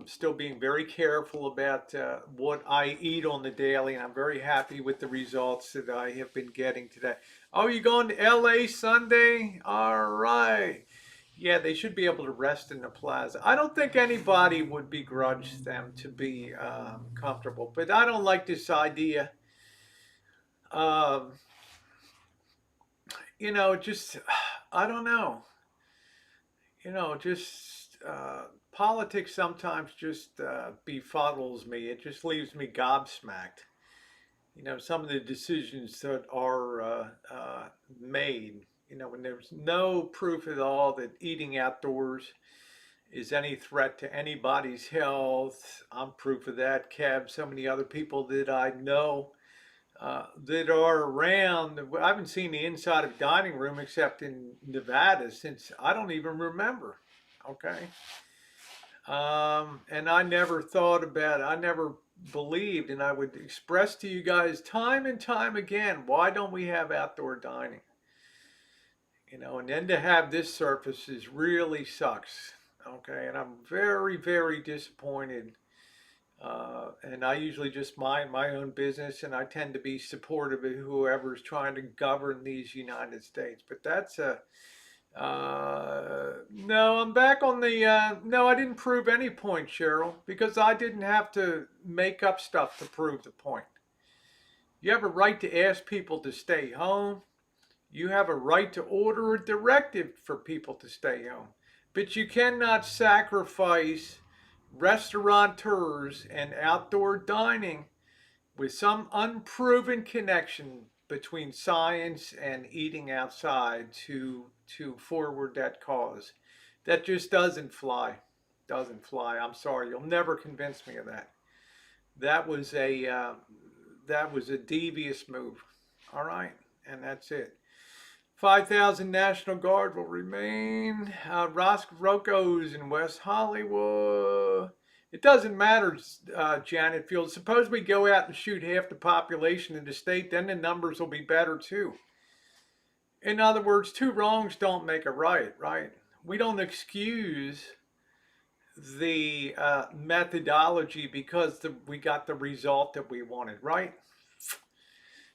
Still being very careful about what I eat on the daily, and I'm very happy with the results that I have been getting today. Oh, you going to LA Sunday? All right. Yeah, they should be able to rest in the plaza. I don't think anybody would begrudge them to be comfortable, but I don't like this idea. Um, just, I don't know. Just politics sometimes just befuddles me. It just leaves me gobsmacked. Some of the decisions that are made, when there's no proof at all that eating outdoors is any threat to anybody's health. I'm proof of that. Kev, so many other people that I know that are around. I haven't seen the inside of a dining room except in Nevada since I don't even remember. Okay. And I never thought about it. I never believed, and I would express to you guys time and time again, why don't we have outdoor dining? And then to have this surface is really sucks. Okay. And I'm very, very disappointed. And I usually just mind my own business, and I tend to be supportive of whoever's trying to govern these United States. But that's a no, I'm back on the. No, I didn't prove any point, Cheryl, because I didn't have to make up stuff to prove the point. You have a right to ask people to stay home. You have a right to order a directive for people to stay home. But you cannot sacrifice restaurateurs and outdoor dining with some unproven connection between science and eating outside to forward that cause. That just doesn't fly. Doesn't fly. I'm sorry. You'll never convince me of that. That was a devious move. All right, and that's it. 5,000 National Guard will remain. Rocco's in West Hollywood. It doesn't matter, Janet Fields. Suppose we go out and shoot half the population in the state, then the numbers will be better too. In other words, two wrongs don't make a right, right? We don't excuse the methodology because we got the result that we wanted, right?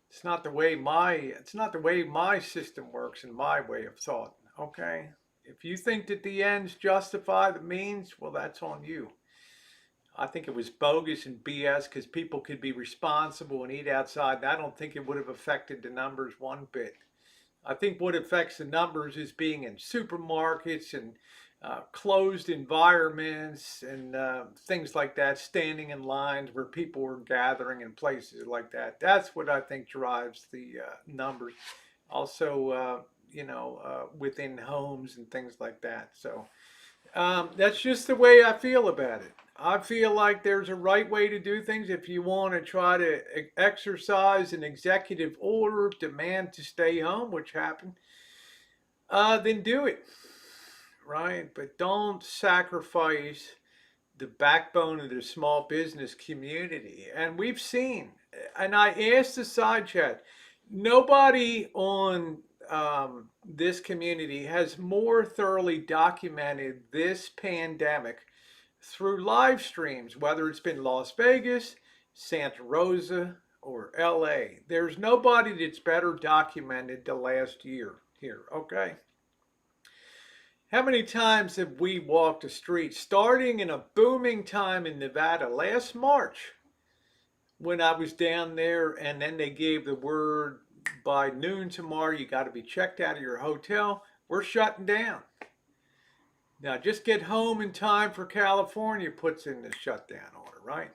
It's not the way my system works and my way of thought. Okay, if you think that the ends justify the means, well, that's on you. I think it was bogus and BS because people could be responsible and eat outside. And I don't think it would have affected the numbers one bit. I think what affects the numbers is being in supermarkets and closed environments and things like that, standing in lines where people were gathering in places like that. That's what I think drives the numbers. Also, within homes and things like that. So that's just the way I feel about it. I feel like there's a right way to do things. If you want to try to exercise an executive order, demand to stay home, which happened, then do it, right? But don't sacrifice the backbone of the small business community. And we've seen, and I asked the side chat, nobody on this community has more thoroughly documented this pandemic through live streams, whether it's been Las Vegas, Santa Rosa, or LA. There's nobody that's better documented the last year here, okay? How many times have we walked the streets, starting in a booming time in Nevada last March when I was down there, and then they gave the word by noon tomorrow, you got to be checked out of your hotel. We're shutting down. Now, just get home in time for California puts in the shutdown order, right?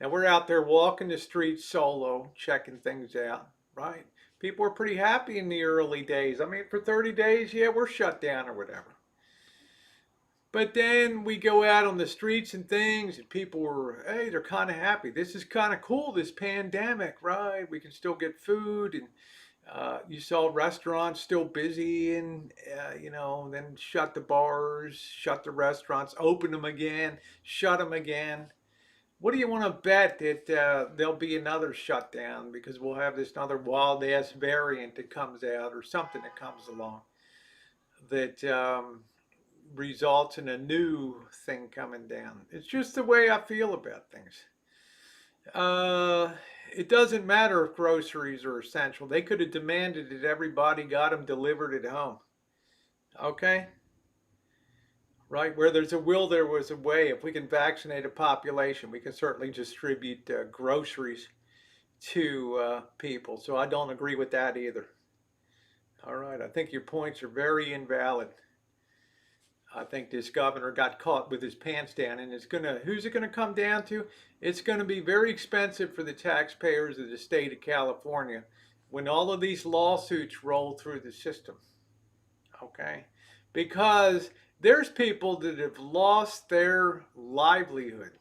Now, we're out there walking the streets solo, checking things out, right? People were pretty happy in the early days. I mean, for 30 days, yeah, we're shut down or whatever. But then we go out on the streets and things, and people were, hey, they're kind of happy. This is kind of cool, this pandemic, right? We can still get food, and you saw restaurants still busy, and then shut the bars, shut the restaurants, open them again, shut them again. What do you want to bet that there'll be another shutdown because we'll have this other wild ass variant that comes out or something that comes along that results in a new thing coming down? It's just the way I feel about things. Uh, it doesn't matter if groceries are essential. They could have demanded that everybody got them delivered at home. Okay? Right? Where there's a will, there was a way. If we can vaccinate a population, we can certainly distribute groceries to people. So I don't agree with that either. All right. I think your points are very invalid. I think this governor got caught with his pants down, and who's it gonna come down to? It's gonna be very expensive for the taxpayers of the state of California when all of these lawsuits roll through the system. Okay? Because there's people that have lost their livelihood.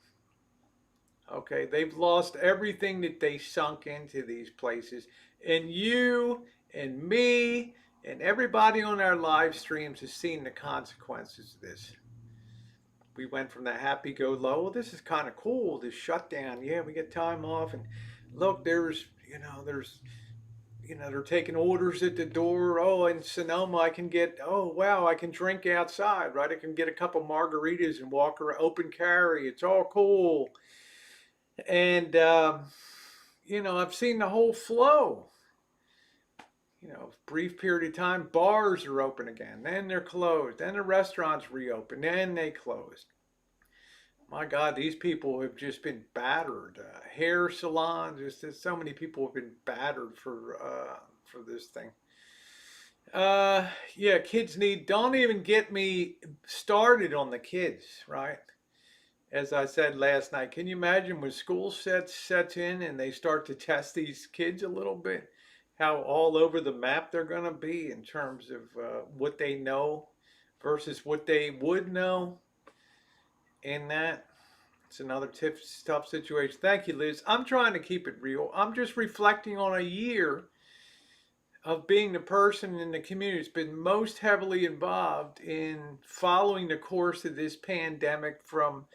Okay, they've lost everything that they sunk into these places. And you and me and everybody on our live streams has seen the consequences of this. We went from the happy go low. Well, this is kind of cool, this shutdown. Yeah, we get time off. And look, they're taking orders at the door. Oh, in Sonoma, oh, wow, I can drink outside, right? I can get a couple margaritas and walk around, open carry. It's all cool. And, I've seen the whole flow. Brief period of time, bars are open again, then they're closed, then the restaurants reopen, then they closed. My God, these people have just been battered. Hair salons, just so many people have been battered for this thing. Yeah, kids need. Don't even get me started on the kids, right? As I said last night, can you imagine when school sets in and they start to test these kids a little bit, how all over the map they're going to be in terms of what they know versus what they would know in that? It's another tough situation. Thank you, Liz. I'm trying to keep it real. I'm just reflecting on a year of being the person in the community that's been most heavily involved in following the course of this pandemic from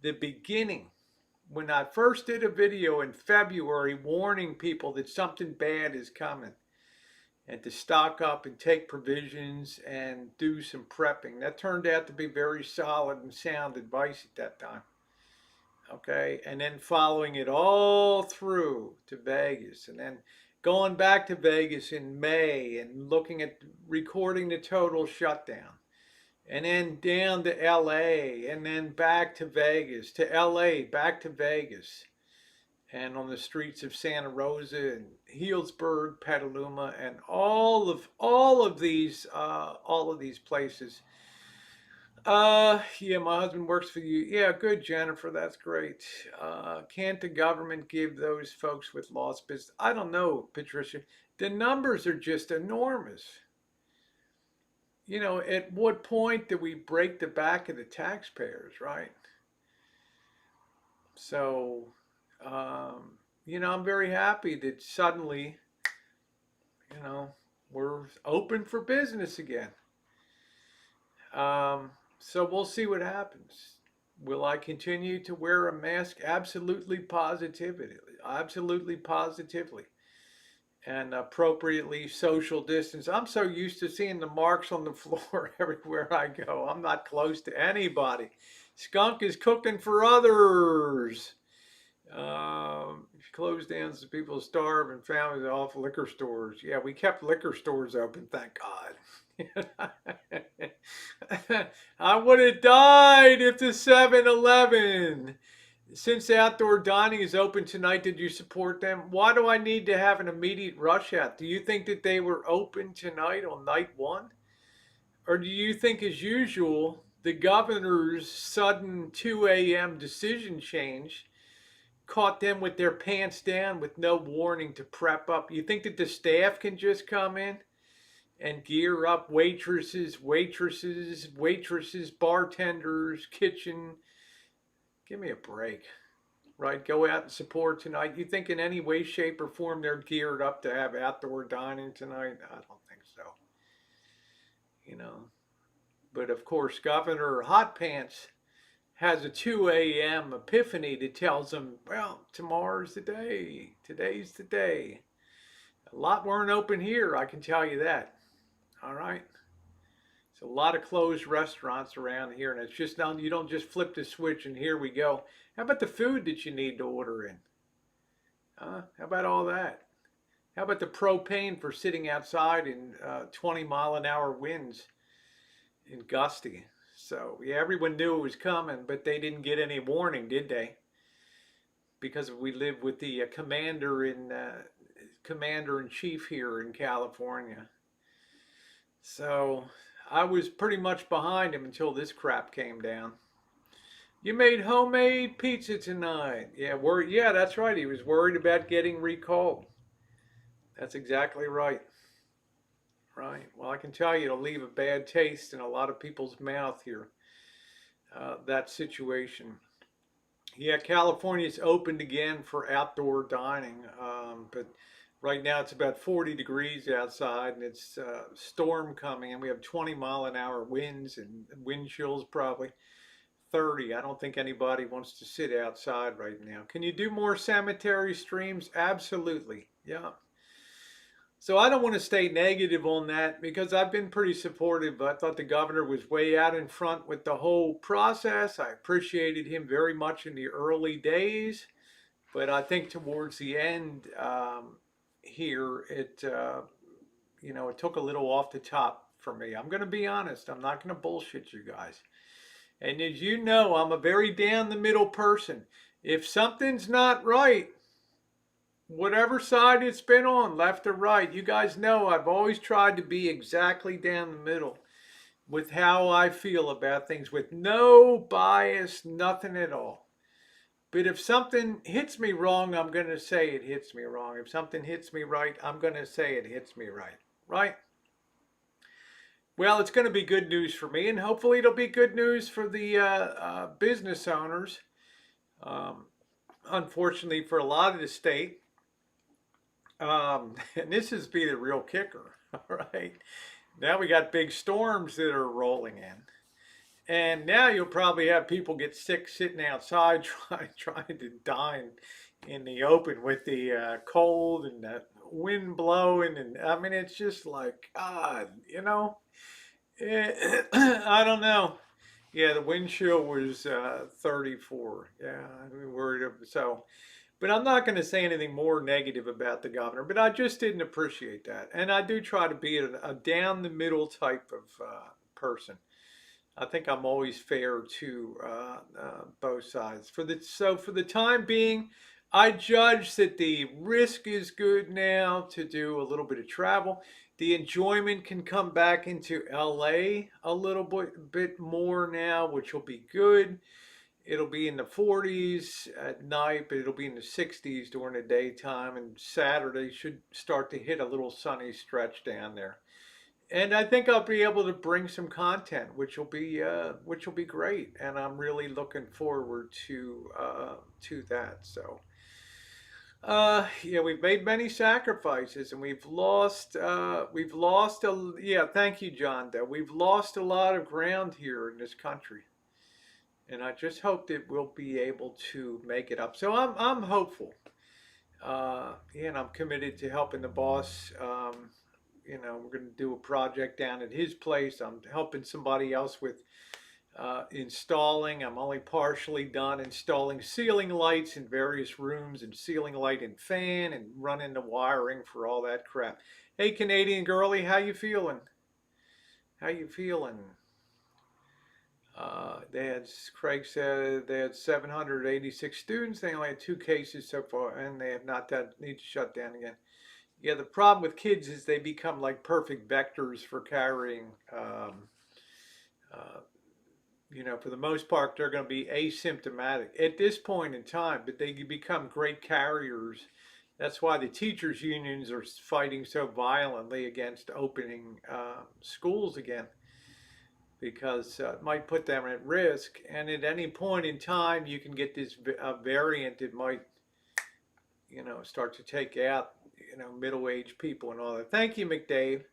the beginning. When I first did a video in February warning people that something bad is coming and to stock up and take provisions and do some prepping. That turned out to be very solid and sound advice at that time. Okay, and then following it all through to Vegas, and then going back to Vegas in May and looking at recording the total shutdown, and then down to LA, and then back to Vegas, to LA, back to Vegas, and on the streets of Santa Rosa and Healdsburg, Petaluma, and all of these places. Yeah, my husband works for you. Yeah, good, Jennifer. That's great. Can't the government give those folks with lost business? I don't know, Patricia. The numbers are just enormous. At what point do we break the back of the taxpayers, right? So, I'm very happy that suddenly, you know, we're open for business again. So we'll see what happens. Will I continue to wear a mask? Absolutely, positively, absolutely, positively, and appropriately social distance. I'm so used to seeing the marks on the floor everywhere I go. I'm not close to anybody. Skunk is cooking for others. Closed down so people starve and families off liquor stores. Yeah, we kept liquor stores open, thank God. I would have died if the 7-Eleven. Since the outdoor dining is open tonight, did you support them? Why do I need to have an immediate rush out? Do you think that they were open tonight on night one? Or do you think, as usual, the governor's sudden 2 a.m. decision change caught them with their pants down with no warning to prep up? You think that the staff can just come in and gear up, waitresses, bartenders, kitchen? Give me a break, right? Go out and support tonight. You think in any way, shape, or form they're geared up to have outdoor dining tonight? I don't think so. You know, but of course, Governor Hot Pants has a 2 a.m. epiphany that tells them, well, tomorrow's the day. Today's the day. A lot weren't open here, I can tell you that. All right. There's a lot of closed restaurants around here, and it's just now you don't just flip the switch and here we go. How about the food that you need to order in? How about all that? How about the propane for sitting outside in 20-mile-an-hour winds in gusty? So yeah, everyone knew it was coming, but they didn't get any warning, did they? Because we live with the commander in chief here in California. So I was pretty much behind him until this crap came down. You made homemade pizza tonight. Yeah, that's right. He was worried about getting recalled. That's exactly right. Right. Well, I can tell you it'll leave a bad taste in a lot of people's mouth here. That situation. Yeah, California's opened again for outdoor dining, but right now it's about 40 degrees outside and it's storm coming, and we have 20-mile-an-hour winds and wind chills probably 30. I don't think anybody wants to sit outside right now. Can you do more cemetery streams? Absolutely. Yeah. So I don't want to stay negative on that because I've been pretty supportive. I thought the governor was way out in front with the whole process. I appreciated him very much in the early days, but I think towards the end here, it took a little off the top for me. I'm going to be honest. I'm not going to bullshit you guys. And as you know, I'm a very down the middle person. If something's not right, whatever side it's been on, left or right, you guys know I've always tried to be exactly down the middle with how I feel about things, with no bias, nothing at all. But if something hits me wrong, I'm going to say it hits me wrong. If something hits me right, I'm going to say it hits me right. Right? Well, it's going to be good news for me, and hopefully it'll be good news for the business owners Um, Unfortunately for a lot of the state, and this is be the real kicker, all right? Now we got big storms that are rolling in. And now you'll probably have people get sick sitting outside trying to dine in the open with the cold and the wind blowing. And I mean, it's just like, God, I don't know. Yeah, the wind chill was 34. Yeah, I'm worried. So, but I'm not going to say anything more negative about the governor, but I just didn't appreciate that. And I do try to be a down the middle type of person. I think I'm always fair to both sides. For the time being, I judge that the risk is good now to do a little bit of travel. The enjoyment can come back into LA a little bit more now, which will be good. It'll be in the 40s at night, but it'll be in the 60s during the daytime. And Saturday should start to hit a little sunny stretch down there. And I think I'll be able to bring some content, which will be great. And I'm really looking forward to that. So, yeah, we've made many sacrifices, and we've lost a yeah. Thank you, John. That we've lost a lot of ground here in this country, and I just hope that we'll be able to make it up. So I'm hopeful. And I'm committed to helping the boss. We're going to do a project down at his place. I'm helping somebody else with installing. I'm only partially done installing ceiling lights in various rooms and ceiling light and fan and running the wiring for all that crap. Hey, Canadian girlie, how you feeling? How you feeling? Craig said they had 786 students. They only had 2 cases so far, and they have not that need to shut down again. Yeah, the problem with kids is they become like perfect vectors for carrying. Uh, for the most part, they're going to be asymptomatic at this point in time, but they can become great carriers. That's why the teachers' unions are fighting so violently against opening schools again, because it might put them at risk. And at any point in time, you can get this variant that might, start to take out, middle-aged people and all that. Thank you, McDave.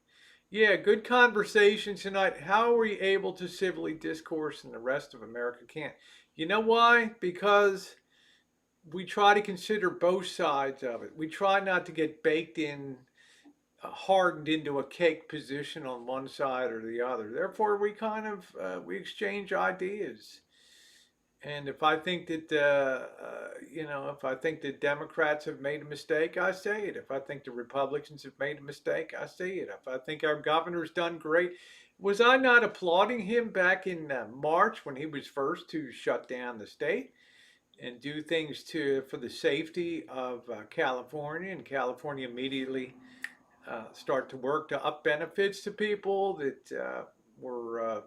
Yeah, good conversation tonight. How are we able to civilly discourse and the rest of America can't? You know why? Because we try to consider both sides of it. We try not to get baked in, hardened into a cake position on one side or the other. Therefore, we kind of we exchange ideas. And if I think that, if I think the Democrats have made a mistake, I say it. If I think the Republicans have made a mistake, I say it. If I think our governor's done great, was I not applauding him back in March when he was first to shut down the state and do things for the safety of California, and California immediately start to work to up benefits to people that were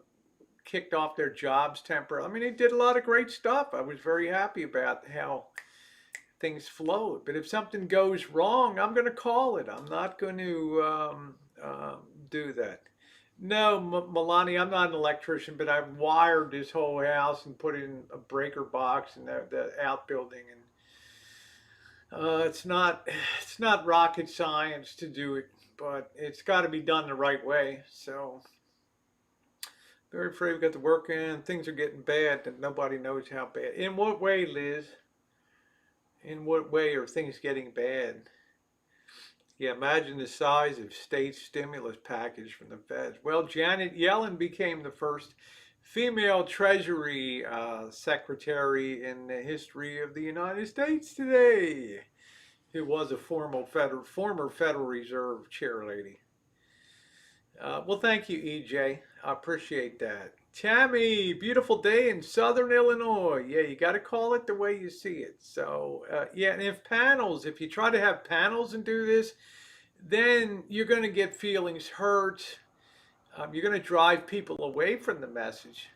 kicked off their jobs temporarily. I mean, they did a lot of great stuff. I was very happy about how things flowed. But if something goes wrong, I'm going to call it. I'm not going to do that. No, Milani, I'm not an electrician, but I've wired this whole house and put in a breaker box and the outbuilding, and it's not rocket science to do it, but it's got to be done the right way. So very afraid we got the work in. Things are getting bad and nobody knows how bad. In what way, Liz? In what way are things getting bad? Yeah, imagine the size of state stimulus package from the feds. Well, Janet Yellen became the first female Treasury Secretary in the history of the United States today, who was a former Federal Reserve chair lady. Well, thank you, EJ. I appreciate that. Tammy, beautiful day in Southern Illinois. Yeah, you got to call it the way you see it. So, yeah, and if you try to have panels and do this, then you're going to get feelings hurt. You're going to drive people away from the message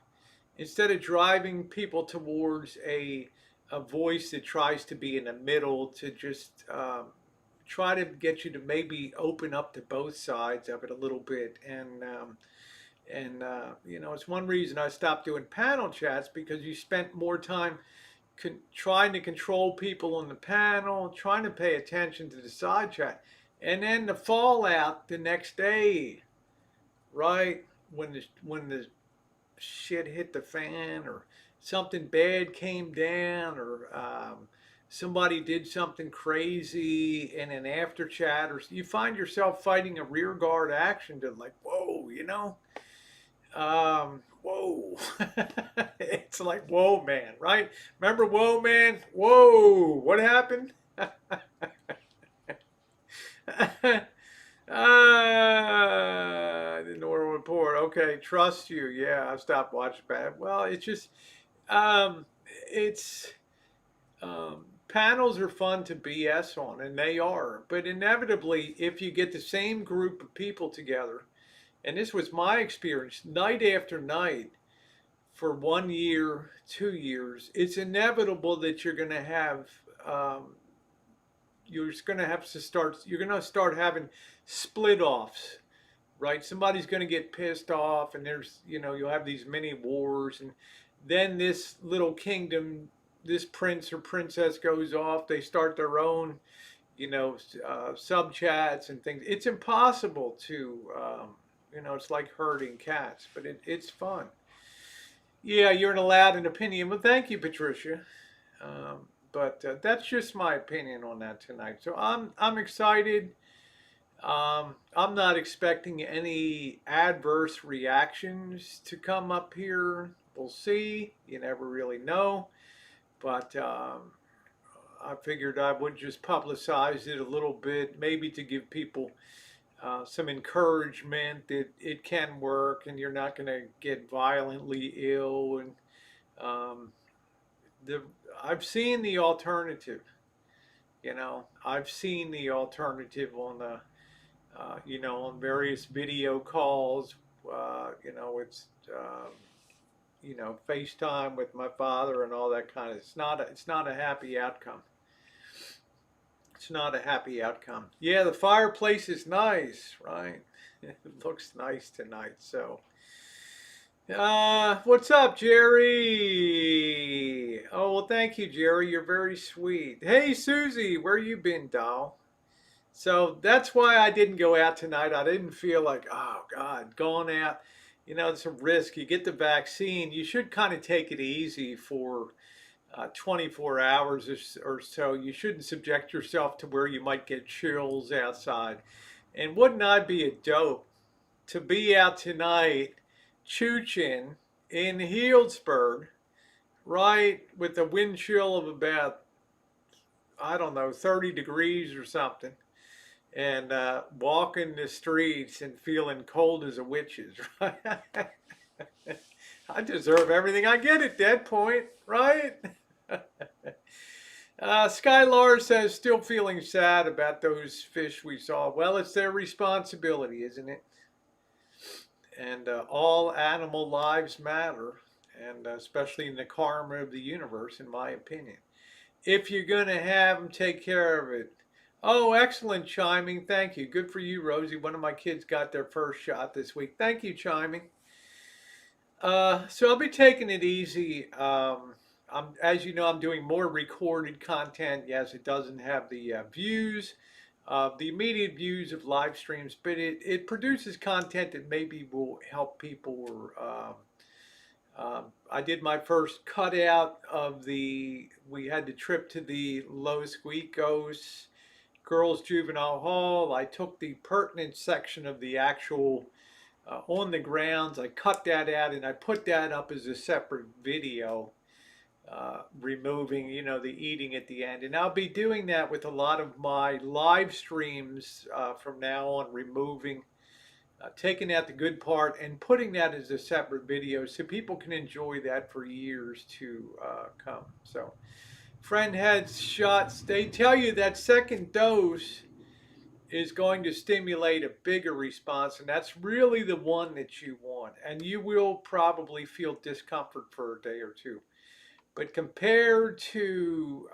instead of driving people towards a voice that tries to be in the middle to just try to get you to maybe open up to both sides of it a little bit. And it's one reason I stopped doing panel chats, because you spent more time trying to control people on the panel, trying to pay attention to the side chat, and then the fallout the next day, right? When the shit hit the fan, or something bad came down, or somebody did something crazy in an after chat, or you find yourself fighting a rear guard action to like, whoa, whoa. It's like, whoa, man, right? Remember, whoa, man? Whoa, what happened? The Normal Report. Okay, trust you. Yeah, I stopped watching bad. Well, it's just, um, it's, panels are fun to BS on, and they are. But inevitably, if you get the same group of people together, and this was my experience night after night for 1 year, 2 years, it's inevitable that um, you're just going to have to start, you're going to start having split offs, right? Somebody's going to get pissed off, and you'll have these mini wars, and then this little kingdom, this prince or princess goes off, they start their own, sub chats and things. It's impossible to, it's like herding cats, but it's fun. Yeah, you're allowed an opinion. Well, thank you, Patricia. But that's just my opinion on that tonight. So I'm excited. I'm not expecting any adverse reactions to come up here. We'll see. You never really know. But I figured I would just publicize it a little bit, maybe to give people some encouragement that it can work and you're not going to get violently ill. And um, the I've seen the alternative. I've seen the alternative on the on various video calls. It's FaceTime with my father and all that kind of. It's not a happy outcome. It's not a happy outcome. Yeah, the fireplace is nice, right? It looks nice tonight. So, what's up, Jerry? Oh, well, thank you, Jerry. You're very sweet. Hey, Susie, where you been, doll? So that's why I didn't go out tonight. I didn't feel like, oh God, going out. It's a risk. You get the vaccine. You should kind of take it easy for 24 hours or so. You shouldn't subject yourself to where you might get chills outside. And wouldn't I be a dope to be out tonight, chooching in Healdsburg, right, with a wind chill of about, I don't know, 30 degrees or something, and walking the streets and feeling cold as a witch's, right? I deserve everything I get at that point, right? Skylar says, still feeling sad about those fish we saw. Well, it's their responsibility, isn't it? And all animal lives matter, and especially in the karma of the universe, in my opinion. If you're going to have them, take care of it. Oh, excellent, Chiming. Thank you. Good for you, Rosie. One of my kids got their first shot this week. Thank you, Chiming. So I'll be taking it easy. As you know, I'm doing more recorded content. Yes, it doesn't have the views, the immediate views of live streams, but it produces content that maybe will help people. Or I did my first cutout of we had the trip to the Los Guicos Girls Juvenile Hall. I took the pertinent section of the actual on the grounds. I cut that out and I put that up as a separate video, removing, the eating at the end. And I'll be doing that with a lot of my live streams from now on, taking out the good part and putting that as a separate video so people can enjoy that for years to come. So, friend had shots. They tell you that second dose is going to stimulate a bigger response, and that's really the one that you want. And you will probably feel discomfort for a day or two. But compared to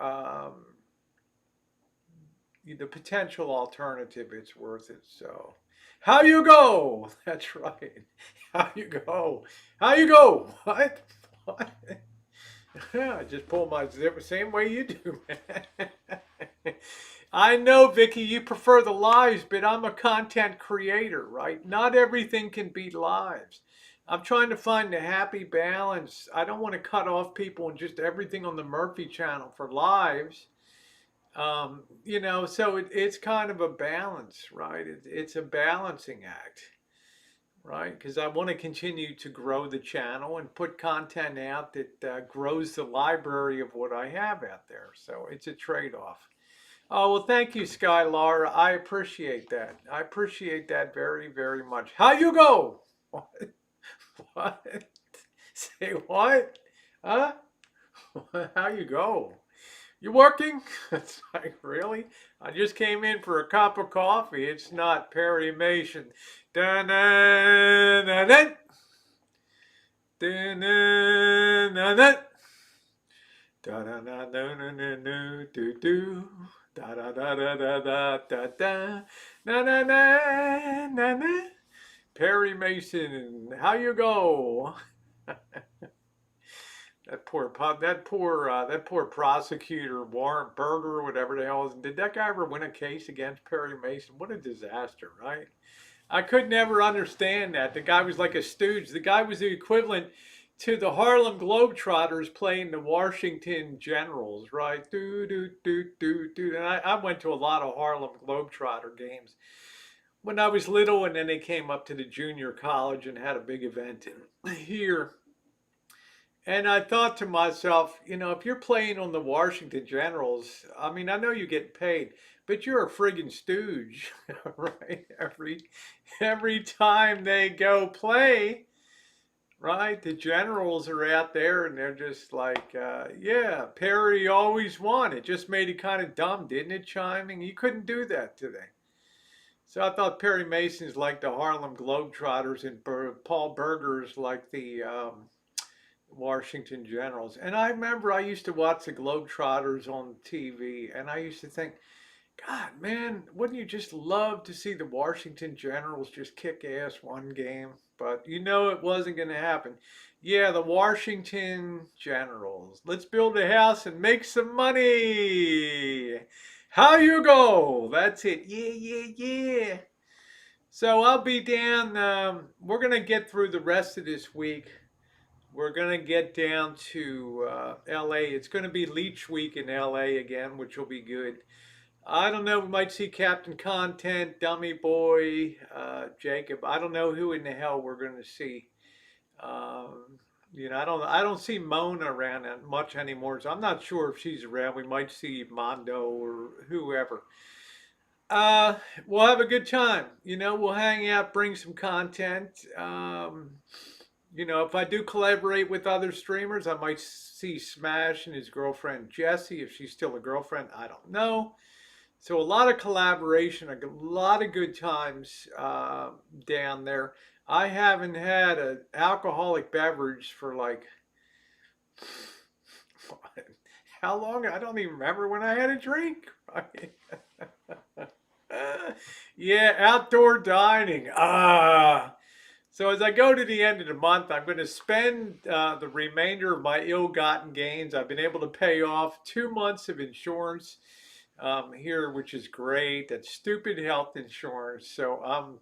the potential alternative, it's worth it. So, how you go? That's right. How you go? How you go? What? What? I just pull my zipper same way you do, man. I know, Vicky, you prefer the lives, but I'm a content creator, right? Not everything can be lives. I'm trying to find a happy balance. I don't want to cut off people and just everything on the Murphy channel for lives. So it's kind of a balance, right? It's a balancing act, right? Because I want to continue to grow the channel and put content out that grows the library of what I have out there. So it's a trade-off. Oh, well, thank you, Skylar. I appreciate that. I appreciate that very, very much. How you go? What? What? Say what? Huh? How you go? You working? It's like, really? I just came in for a cup of coffee. It's not Perry Mason. Dun dun dun dun dun dun dun dun. Da da da da da da da do do. Da da da da da da da da. Na na na na na. Perry Mason, how you go? That poor prosecutor, Warren Berger, whatever the hell is. Did that guy ever win a case against Perry Mason? What a disaster, right? I could never understand that. The guy was like a stooge. The guy was the equivalent to the Harlem Globetrotters playing the Washington Generals, right? Do do do do do. And I went to a lot of Harlem Globetrotter games when I was little, and then they came up to the junior college and had a big event here. And I thought to myself, if you're playing on the Washington Generals, I mean, I know you get paid, but you're a friggin' stooge, right? Every time they go play, right? The Generals are out there and they're just like, yeah, Perry always won. It just made it kind of dumb, didn't it, chiming? You couldn't do that today. So I thought Perry Mason's like the Harlem Globetrotters and Paul Berger's like the Washington Generals. And I remember I used to watch the Globetrotters on TV, and I used to think, God, man, wouldn't you just love to see the Washington Generals just kick ass one game? But it wasn't going to happen. Yeah, the Washington Generals. Let's build a house and make some money. How you go? That's it. Yeah, yeah, yeah. So I'll be down. We're going to get through the rest of this week. We're going to get down to LA. It's going to be Leech Week in LA again, which will be good. I don't know. We might see Captain Content, Dummy Boy, Jacob. I don't know who in the hell we're going to see. I don't see Mona around much anymore, so I'm not sure if she's around. We might see Mondo or whoever. Uh, we'll have a good time. We'll hang out, bring some content. If I do collaborate with other streamers, I might see Smash and his girlfriend Jessie, if she's still a girlfriend. I don't know. So a lot of collaboration, a lot of good times down there. I haven't had an alcoholic beverage for like how long? I don't even remember when I had a drink. Right? Yeah, outdoor dining. So as I go to the end of the month, I'm going to spend the remainder of my ill-gotten gains. I've been able to pay off 2 months of insurance here, which is great. That's stupid health insurance. So I'm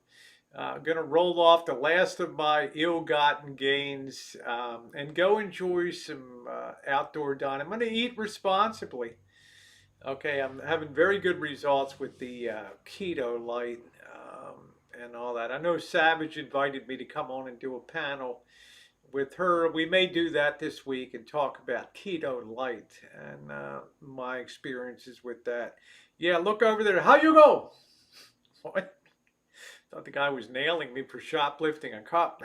going to roll off the last of my ill-gotten gains and go enjoy some outdoor dining. I'm going to eat responsibly. Okay, I'm having very good results with the keto light and all that. I know Savage invited me to come on and do a panel with her. We may do that this week and talk about keto light and my experiences with that. Yeah, look over there. How you go? What? Thought the guy was nailing me for shoplifting a cup.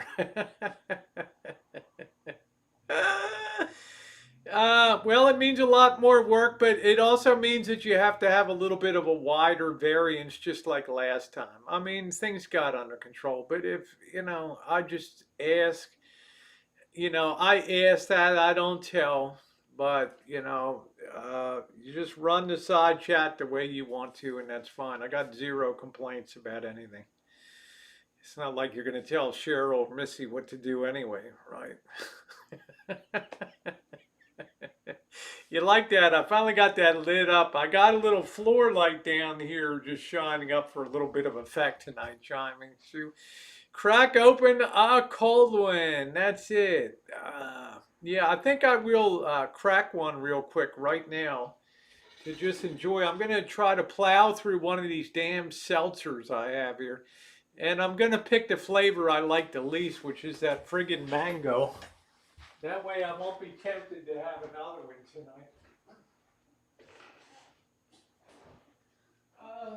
Well, it means a lot more work, but it also means that you have to have a little bit of a wider variance, just like last time. I mean, things got under control, but if, I just ask, I ask that, I don't tell, but, you just run the side chat the way you want to, and that's fine. I got zero complaints about anything. It's not like you're going to tell Cheryl or Missy what to do anyway, right? You like that? I finally got that lit up. I got a little floor light down here just shining up for a little bit of effect tonight, chiming. So crack open a cold one. That's it. Yeah, I think I will crack one real quick right now to just enjoy. I'm going to try to plow through one of these damn seltzers I have here. And I'm going to pick the flavor I like the least, which is that friggin' mango. That way I won't be tempted to have another one tonight. Uh,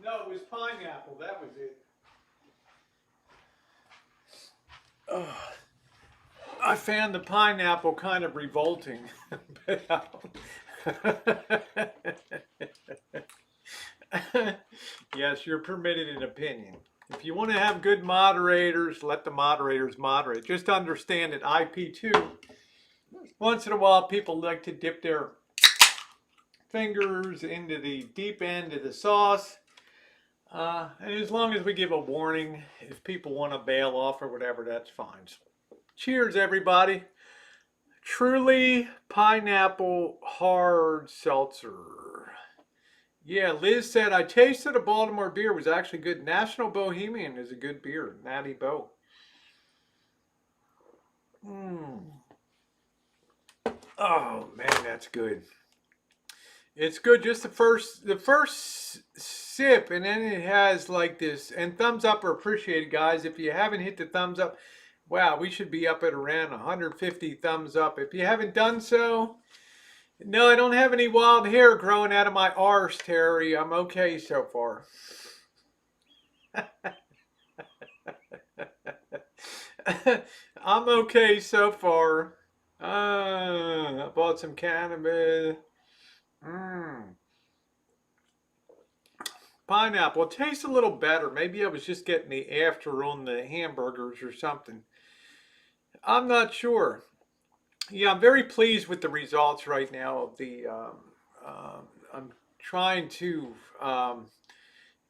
no, it was pineapple. That was it. I found the pineapple kind of revolting. Yes, you're permitted an opinion. If you want to have good moderators, let the moderators moderate. Just understand that IP2, once in a while, people like to dip their fingers into the deep end of the sauce. And as long as we give a warning, if people want to bail off or whatever, that's fine. Cheers, everybody. Truly pineapple hard seltzer. Yeah, Liz said, I tasted a Baltimore beer. It was actually good. National Bohemian is a good beer. Natty Bo. Oh, man, that's good. It's good. Just the first sip, and then it has like this. And thumbs up are appreciated, guys. If you haven't hit the thumbs up, wow, we should be up at around 150 thumbs up. If you haven't done so, no, I don't have any wild hair growing out of my arse, Terry. I'm okay so far. I'm okay so far. I bought some cannabis. Pineapple. It tastes a little better. Maybe I was just getting the after on the hamburgers or something. I'm not sure. Yeah, I'm very pleased with the results right now of the. I'm trying to.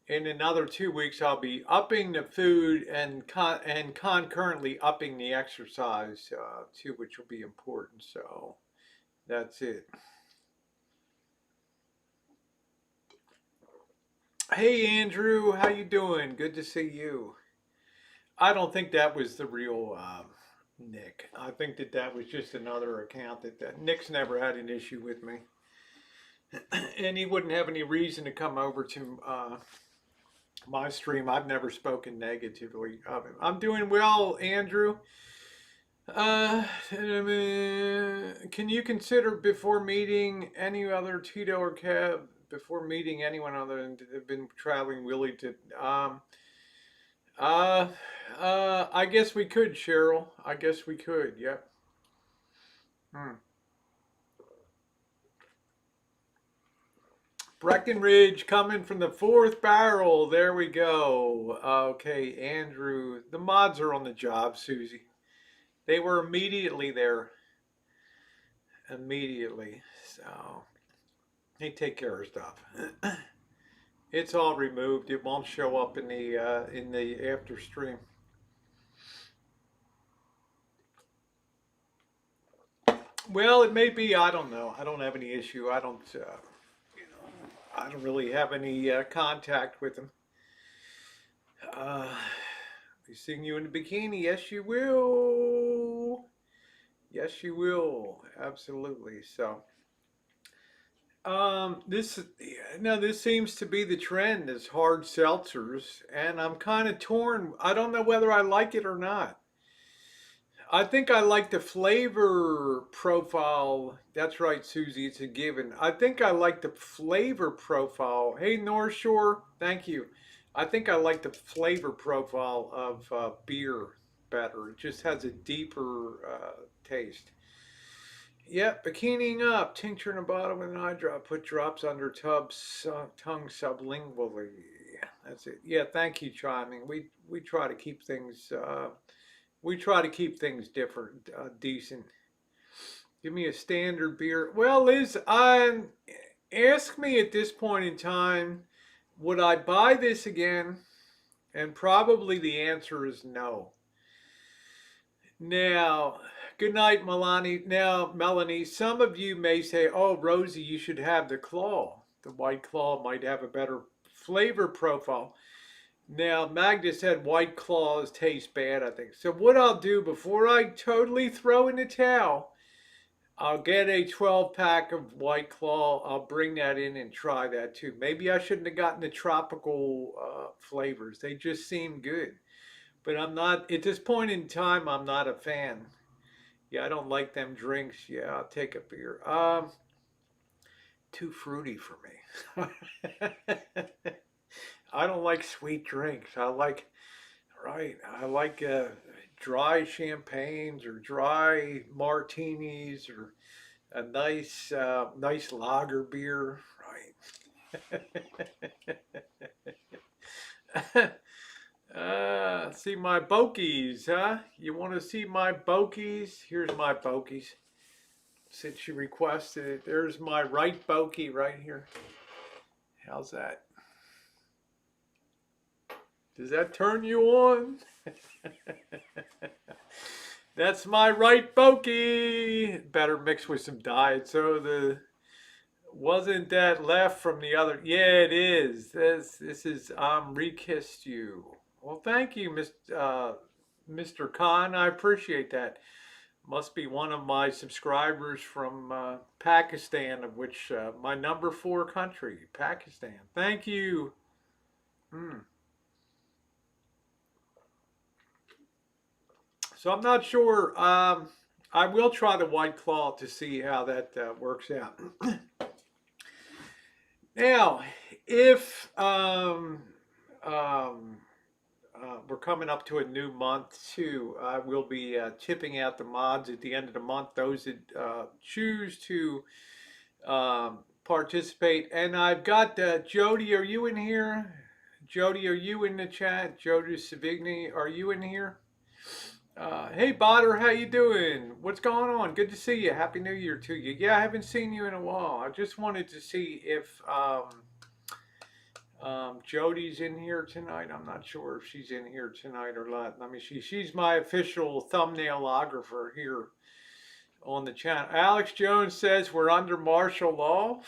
In another 2 weeks, I'll be upping the food and concurrently upping the exercise too, which will be important. So that's it. Hey Andrew, how you doing? Good to see you. I don't think that was the real Nick. I think that was just another account that Nick's never had an issue with me, and he wouldn't have any reason to come over to my stream. I've never spoken negatively of him. I'm doing well, Andrew. Can you consider before meeting any other Tito or Kev, before meeting anyone other than have been traveling Willie to uh I guess we could, Cheryl. I guess we could, yep. Hmm. Breckenridge coming from the fourth barrel. There we go. Okay, Andrew. The mods are on the job, Susie. They were immediately there. Immediately. So they take care of stuff. It's all removed. It won't show up in the after stream. Well, it may be. I don't know. I don't have any issue. I don't. I don't really have any contact with him. Be seeing you in a bikini. Yes, you will. Yes, you will. Absolutely. So, this now this seems to be the trend is hard seltzers, and I'm kind of torn. I don't know whether I like it or not. I think I like the flavor profile. That's right, Susie. It's a given. I think I like the flavor profile. Hey, North Shore, thank you. I think I like the flavor profile of beer better. It just has a deeper taste. Yep, bikiniing up, tincture in a bottle with an eye drop. Put drops under tubs, tongue sublingually. That's it. Yeah, thank you, chiming. We try to keep things different, decent. Give me a standard beer. Well, Liz, ask me at this point in time, would I buy this again? And probably the answer is no. Now, good night, Melanie. Now, Melanie, some of you may say, oh, Rosie, you should have the claw. The white claw might have a better flavor profile. Now, Magda said white claws taste bad, I think. So what I'll do before I totally throw in the towel, I'll get a 12 pack of White Claw. I'll bring that in and try that too. Maybe I shouldn't have gotten the tropical flavors. They just seem good. But I'm not, at this point in time, I'm not a fan. Yeah, I don't like them drinks. Yeah, I'll take a beer. Too fruity for me. I don't like sweet drinks. I like dry champagnes or dry martinis or a nice lager beer, right? See my bokies, huh? You want to see my bokies? Here's my bokies. Since you requested it, there's my right bokey right here. How's that? Does that turn you on? That's my right bokey. Better mix with some diet. So the wasn't that left from the other? Yeah, it is. This is Rekissed you. Well, thank you, Mr. Khan. I appreciate that. Must be one of my subscribers from Pakistan, of which my number 4 country, Pakistan. Thank you. Mm. So I'm not sure. I will try the White Claw to see how that works out. Now, if we're coming up to a new month too, I will be tipping out the mods at the end of the month. Those that choose to participate. And I've got Jody. Are you in here? Jody, are you in the chat? Jody Savigny, are you in here? Hey, Botter, how you doing? What's going on? Good to see you. Happy New Year to you. Yeah, I haven't seen you in a while. I just wanted to see if Jody's in here tonight. I'm not sure if she's in here tonight or not. Let me see. She's my official thumbnailographer here on the channel. Alex Jones says we're under martial law.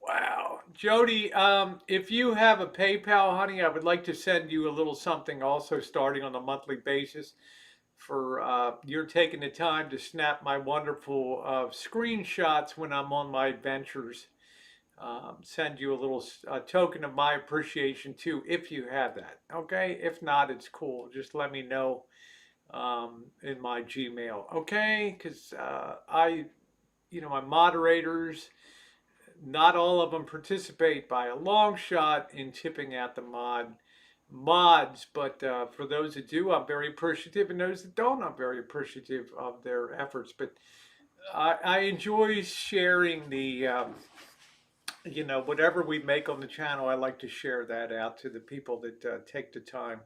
Wow. Jody, if you have a PayPal, honey, I would like to send you a little something also starting on a monthly basis for you're taking the time to snap my wonderful screenshots when I'm on my adventures. Send you a little token of my appreciation too, if you have that. Okay? If not, it's cool. Just let me know in my Gmail. Okay? Because my moderators, not all of them participate by a long shot in tipping out the mods, but for those that do, I'm very appreciative, and those that don't, I'm very appreciative of their efforts. But I enjoy sharing the, whatever we make on the channel, I like to share that out to the people that take the time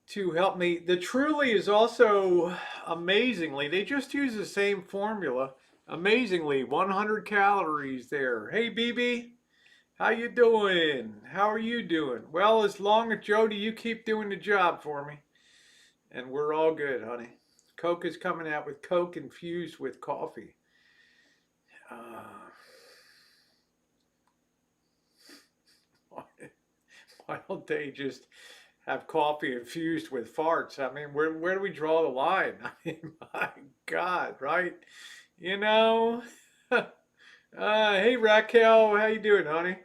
to help me. The Truly is also amazingly, they just use the same formula. Amazingly, 100 calories there. Hey, BB, how you doing? How are you doing? Well, as long as Jody, you keep doing the job for me, and we're all good, honey. Coke is coming out with Coke infused with coffee. Why don't they just have coffee infused with farts? I mean, where do we draw the line? I mean, my God, right? Hey Raquel, how you doing, honey?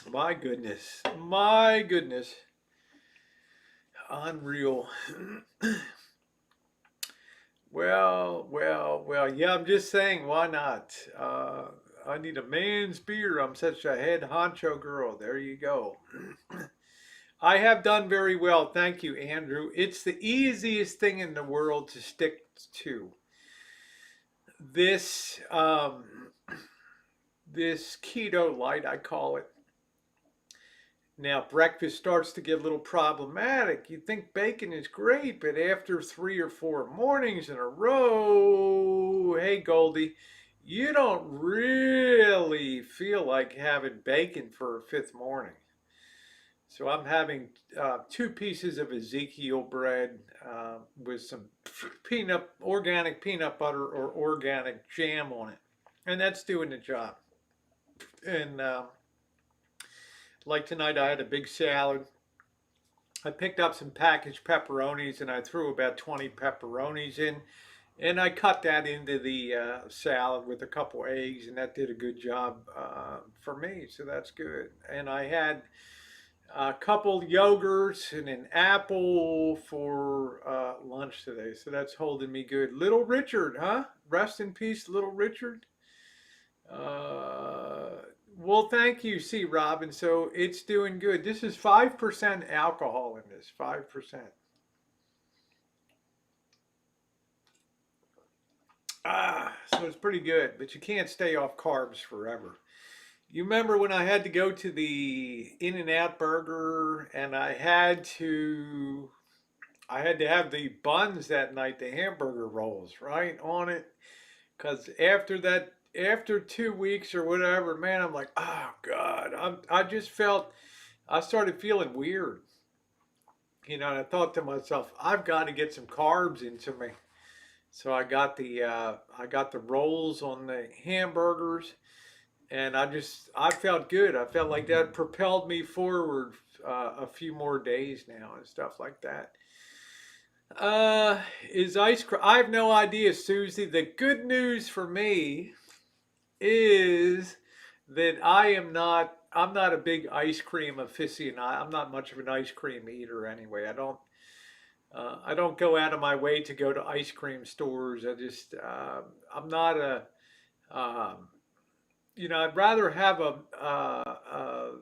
My goodness, unreal. Well, yeah, I'm just saying, why not? I need a man's beer. I'm such a head honcho girl. There you go. I have done very well. Thank you, Andrew. It's the easiest thing in the world to stick to. This keto light, I call it. Now, breakfast starts to get a little problematic. You think bacon is great, but after 3 or 4 mornings in a row, hey, Goldie, you don't really feel like having bacon for a fifth morning. So I'm having two pieces of Ezekiel bread with some organic peanut butter or organic jam on it, and that's doing the job. And like tonight, I had a big salad. I picked up some packaged pepperonis and I threw about 20 pepperonis in, and I cut that into the salad with a couple eggs, and that did a good job for me. So that's good. And I had a couple yogurts and an apple for lunch today. So that's holding me good. Little Richard, huh? Rest in peace, Little Richard. Uh, well, thank you, C. Robin. So it's doing good. This is 5% alcohol in this. 5%. So it's pretty good, but you can't stay off carbs forever. You remember when I had to go to the In-N-Out Burger and I had to have the buns that night, the hamburger rolls, right, on it. Because after 2 weeks or whatever, man, I'm like, oh God, I started feeling weird, and I thought to myself, I've got to get some carbs into me. So I got the rolls on the hamburgers, and I felt good. I felt like that propelled me forward a few more days now and stuff like that. Uh, is ice cream? I have no idea, Susie. The good news for me is that I'm not a big ice cream aficionado. I'm not much of an ice cream eater anyway. I don't go out of my way to go to ice cream stores. I'm not a um, I'd rather have a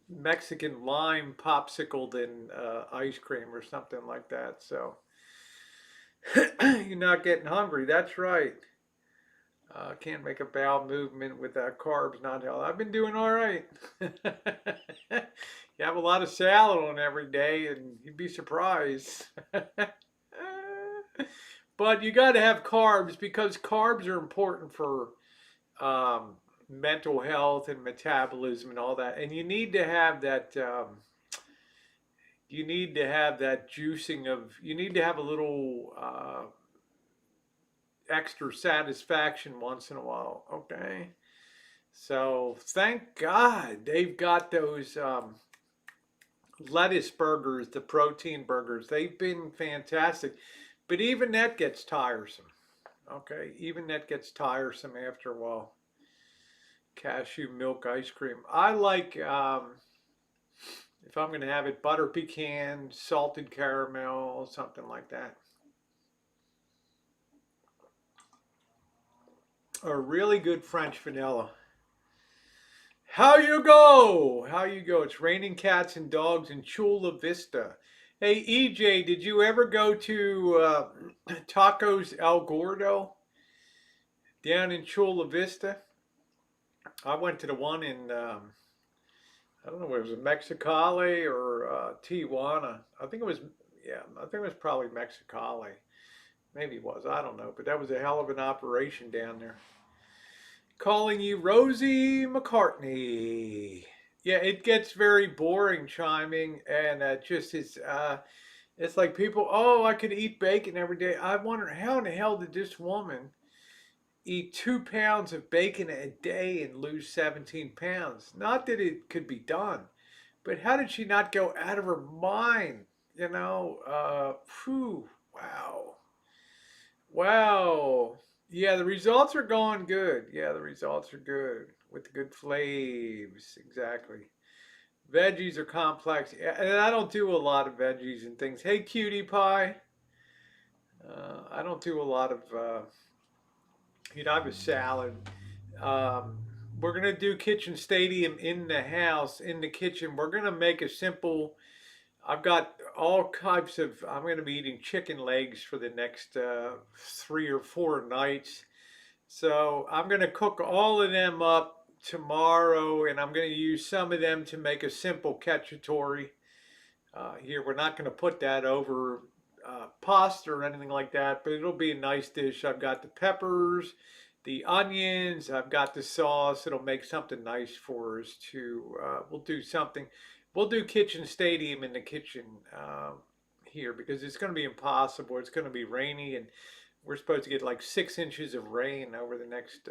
Mexican lime popsicle than ice cream or something like that. So you're not getting hungry. That's right. Can't make a bowel movement without carbs, not healthy. I've been doing all right. You have a lot of salad on every day, and you'd be surprised. But you got to have carbs because carbs are important for um, mental health and metabolism and all that. And you need to have that. You need to have that juicing of. You need to have a little extra satisfaction once in a while. Okay. So thank God they've got those lettuce burgers, the protein burgers. They've been fantastic. But even that gets tiresome. Okay. Even that gets tiresome after a while. Cashew milk ice cream. I like, if I'm going to have it, butter pecan, salted caramel, something like that. A really good French vanilla. How you go? How you go? It's raining cats and dogs in Chula Vista. Hey, EJ, did you ever go to Tacos El Gordo down in Chula Vista? I went to the one in, I don't know, it was Mexicali or Tijuana. I think it was probably Mexicali. Maybe it was, I don't know. But that was a hell of an operation down there. Calling you Rosie McCartney. Yeah, it gets very boring chiming, and it's like people, oh, I could eat bacon every day. I wonder how in the hell did this woman eat 2 pounds of bacon a day and lose 17 pounds? Not that it could be done, but how did she not go out of her mind? Phew, wow. Wow. Yeah, the results are going good. Yeah, the results are good with the good flavors. Exactly. Veggies are complex. Yeah, and I don't do a lot of veggies and things. Hey, cutie pie. I don't do a lot of, I have a salad. Um, we're going to do Kitchen Stadium in the house, in the kitchen. We're going to make a simple, I've got all types of, I'm going to be eating chicken legs for the next 3 or 4 nights. So I'm going to cook all of them up tomorrow, and I'm going to use some of them to make a simple cacciatore. Here, we're not going to put that over pasta or anything like that, but it'll be a nice dish. I've got the peppers the onions. I've got the sauce. It'll make something nice for us to. We'll do something. We'll do kitchen stadium in the kitchen here because it's going to be impossible. It's going to be rainy and we're supposed to get like 6 inches of rain over the next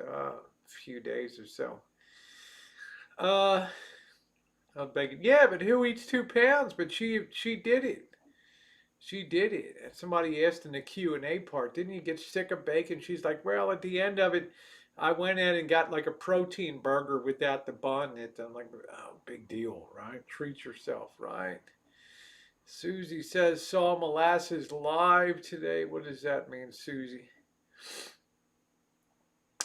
few days or so. Uh, I'm begging. Yeah, but who eats 2 pounds? But she did it. She did it. And somebody asked in the Q&A part, didn't you get sick of bacon? She's like, well, at the end of it, I went in and got like a protein burger without the bun. I'm like, oh, big deal, right? Treat yourself, right? Susie says, saw molasses live today. What does that mean, Susie?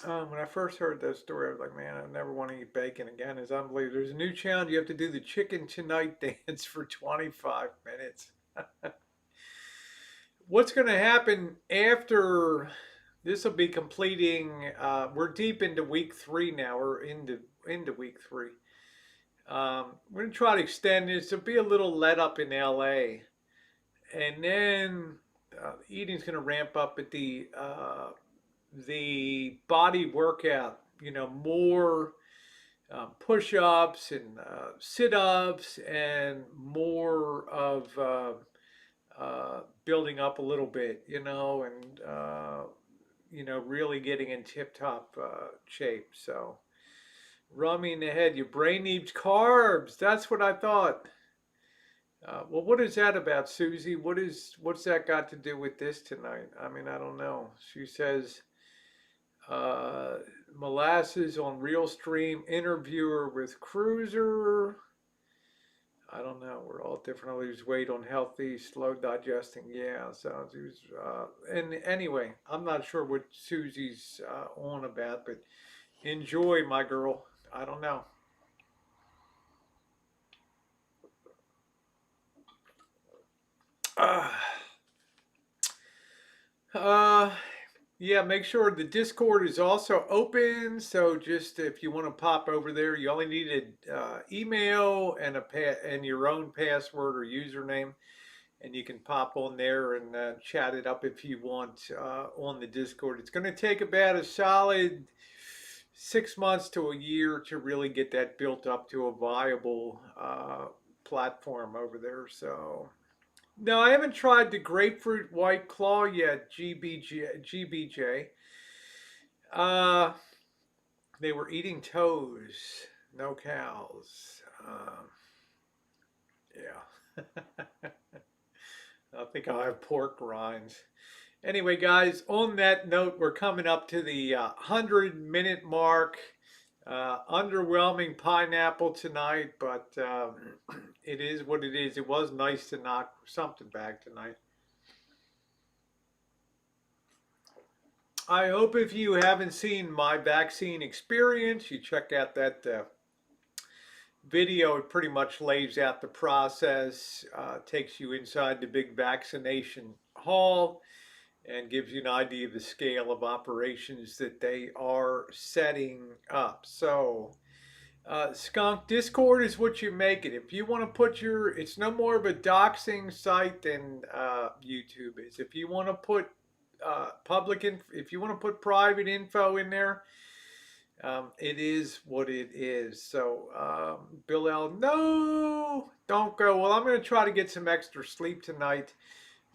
When I first heard that story, I was like, man, I never want to eat bacon again. It's unbelievable. There's a new challenge. You have to do the chicken tonight dance for 25 minutes. What's going to happen after this will be completing? We're deep into week 3 now. We're into week 3. We're going to try to extend this. There'll be a little let up in LA. And then eating's going to ramp up at the body workout, more push-ups and sit-ups and more of building up a little bit, and really getting in tip-top shape. So, rummy in the head, your brain needs carbs. That's what I thought. Well, what is that about, Susie? What's that got to do with this tonight? I mean, I don't know. She says, uh, molasses on Real Stream, interviewer with Cruiser. I don't know. We're all different. I lose weight on healthy, slow digesting. Yeah, so he was. And anyway, I'm not sure what Susie's on about, but enjoy, my girl. I don't know. Uh, uh, yeah, make sure the Discord is also open. So just if you want to pop over there, you only need an email and and your own password or username, and you can pop on there and chat it up if you want on the Discord. It's going to take about a solid 6 months to a year to really get that built up to a viable platform over there. So no, I haven't tried the grapefruit white claw yet, GBJ. Uh, they were eating toes, no cows. Yeah. I think I'll have pork rinds. Anyway, guys, on that note, we're coming up to the 100-minute mark. Underwhelming pineapple tonight, but it is what it is. It was nice to knock something back tonight. I hope if you haven't seen my vaccine experience, you check out that video. It pretty much lays out the process, takes you inside the big vaccination hall, and gives you an idea of the scale of operations that they are setting up. So, Skunk, Discord is what you make it. If you want to put it's no more of a doxing site than YouTube is. If you want to put if you want to put private info in there, it is what it is. So, Bill L, no, don't go. Well, I'm going to try to get some extra sleep tonight.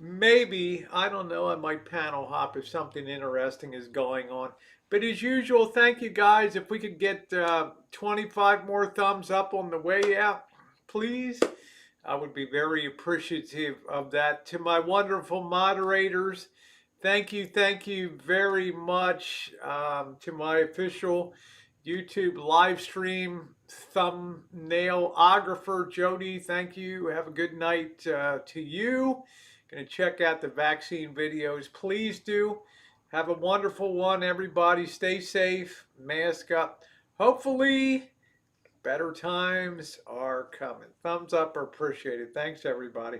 Maybe, I don't know, I might panel hop if something interesting is going on. But as usual, thank you guys. If we could get 25 more thumbs up on the way out, please, I would be very appreciative of that. To my wonderful moderators, thank you very much. To my official YouTube live stream thumbnailographer, Jody, thank you. Have a good night to you. Going to check out the vaccine videos. Please do. Have a wonderful one, everybody. Stay safe. Mask up. Hopefully, better times are coming. Thumbs up are appreciated. Thanks, everybody.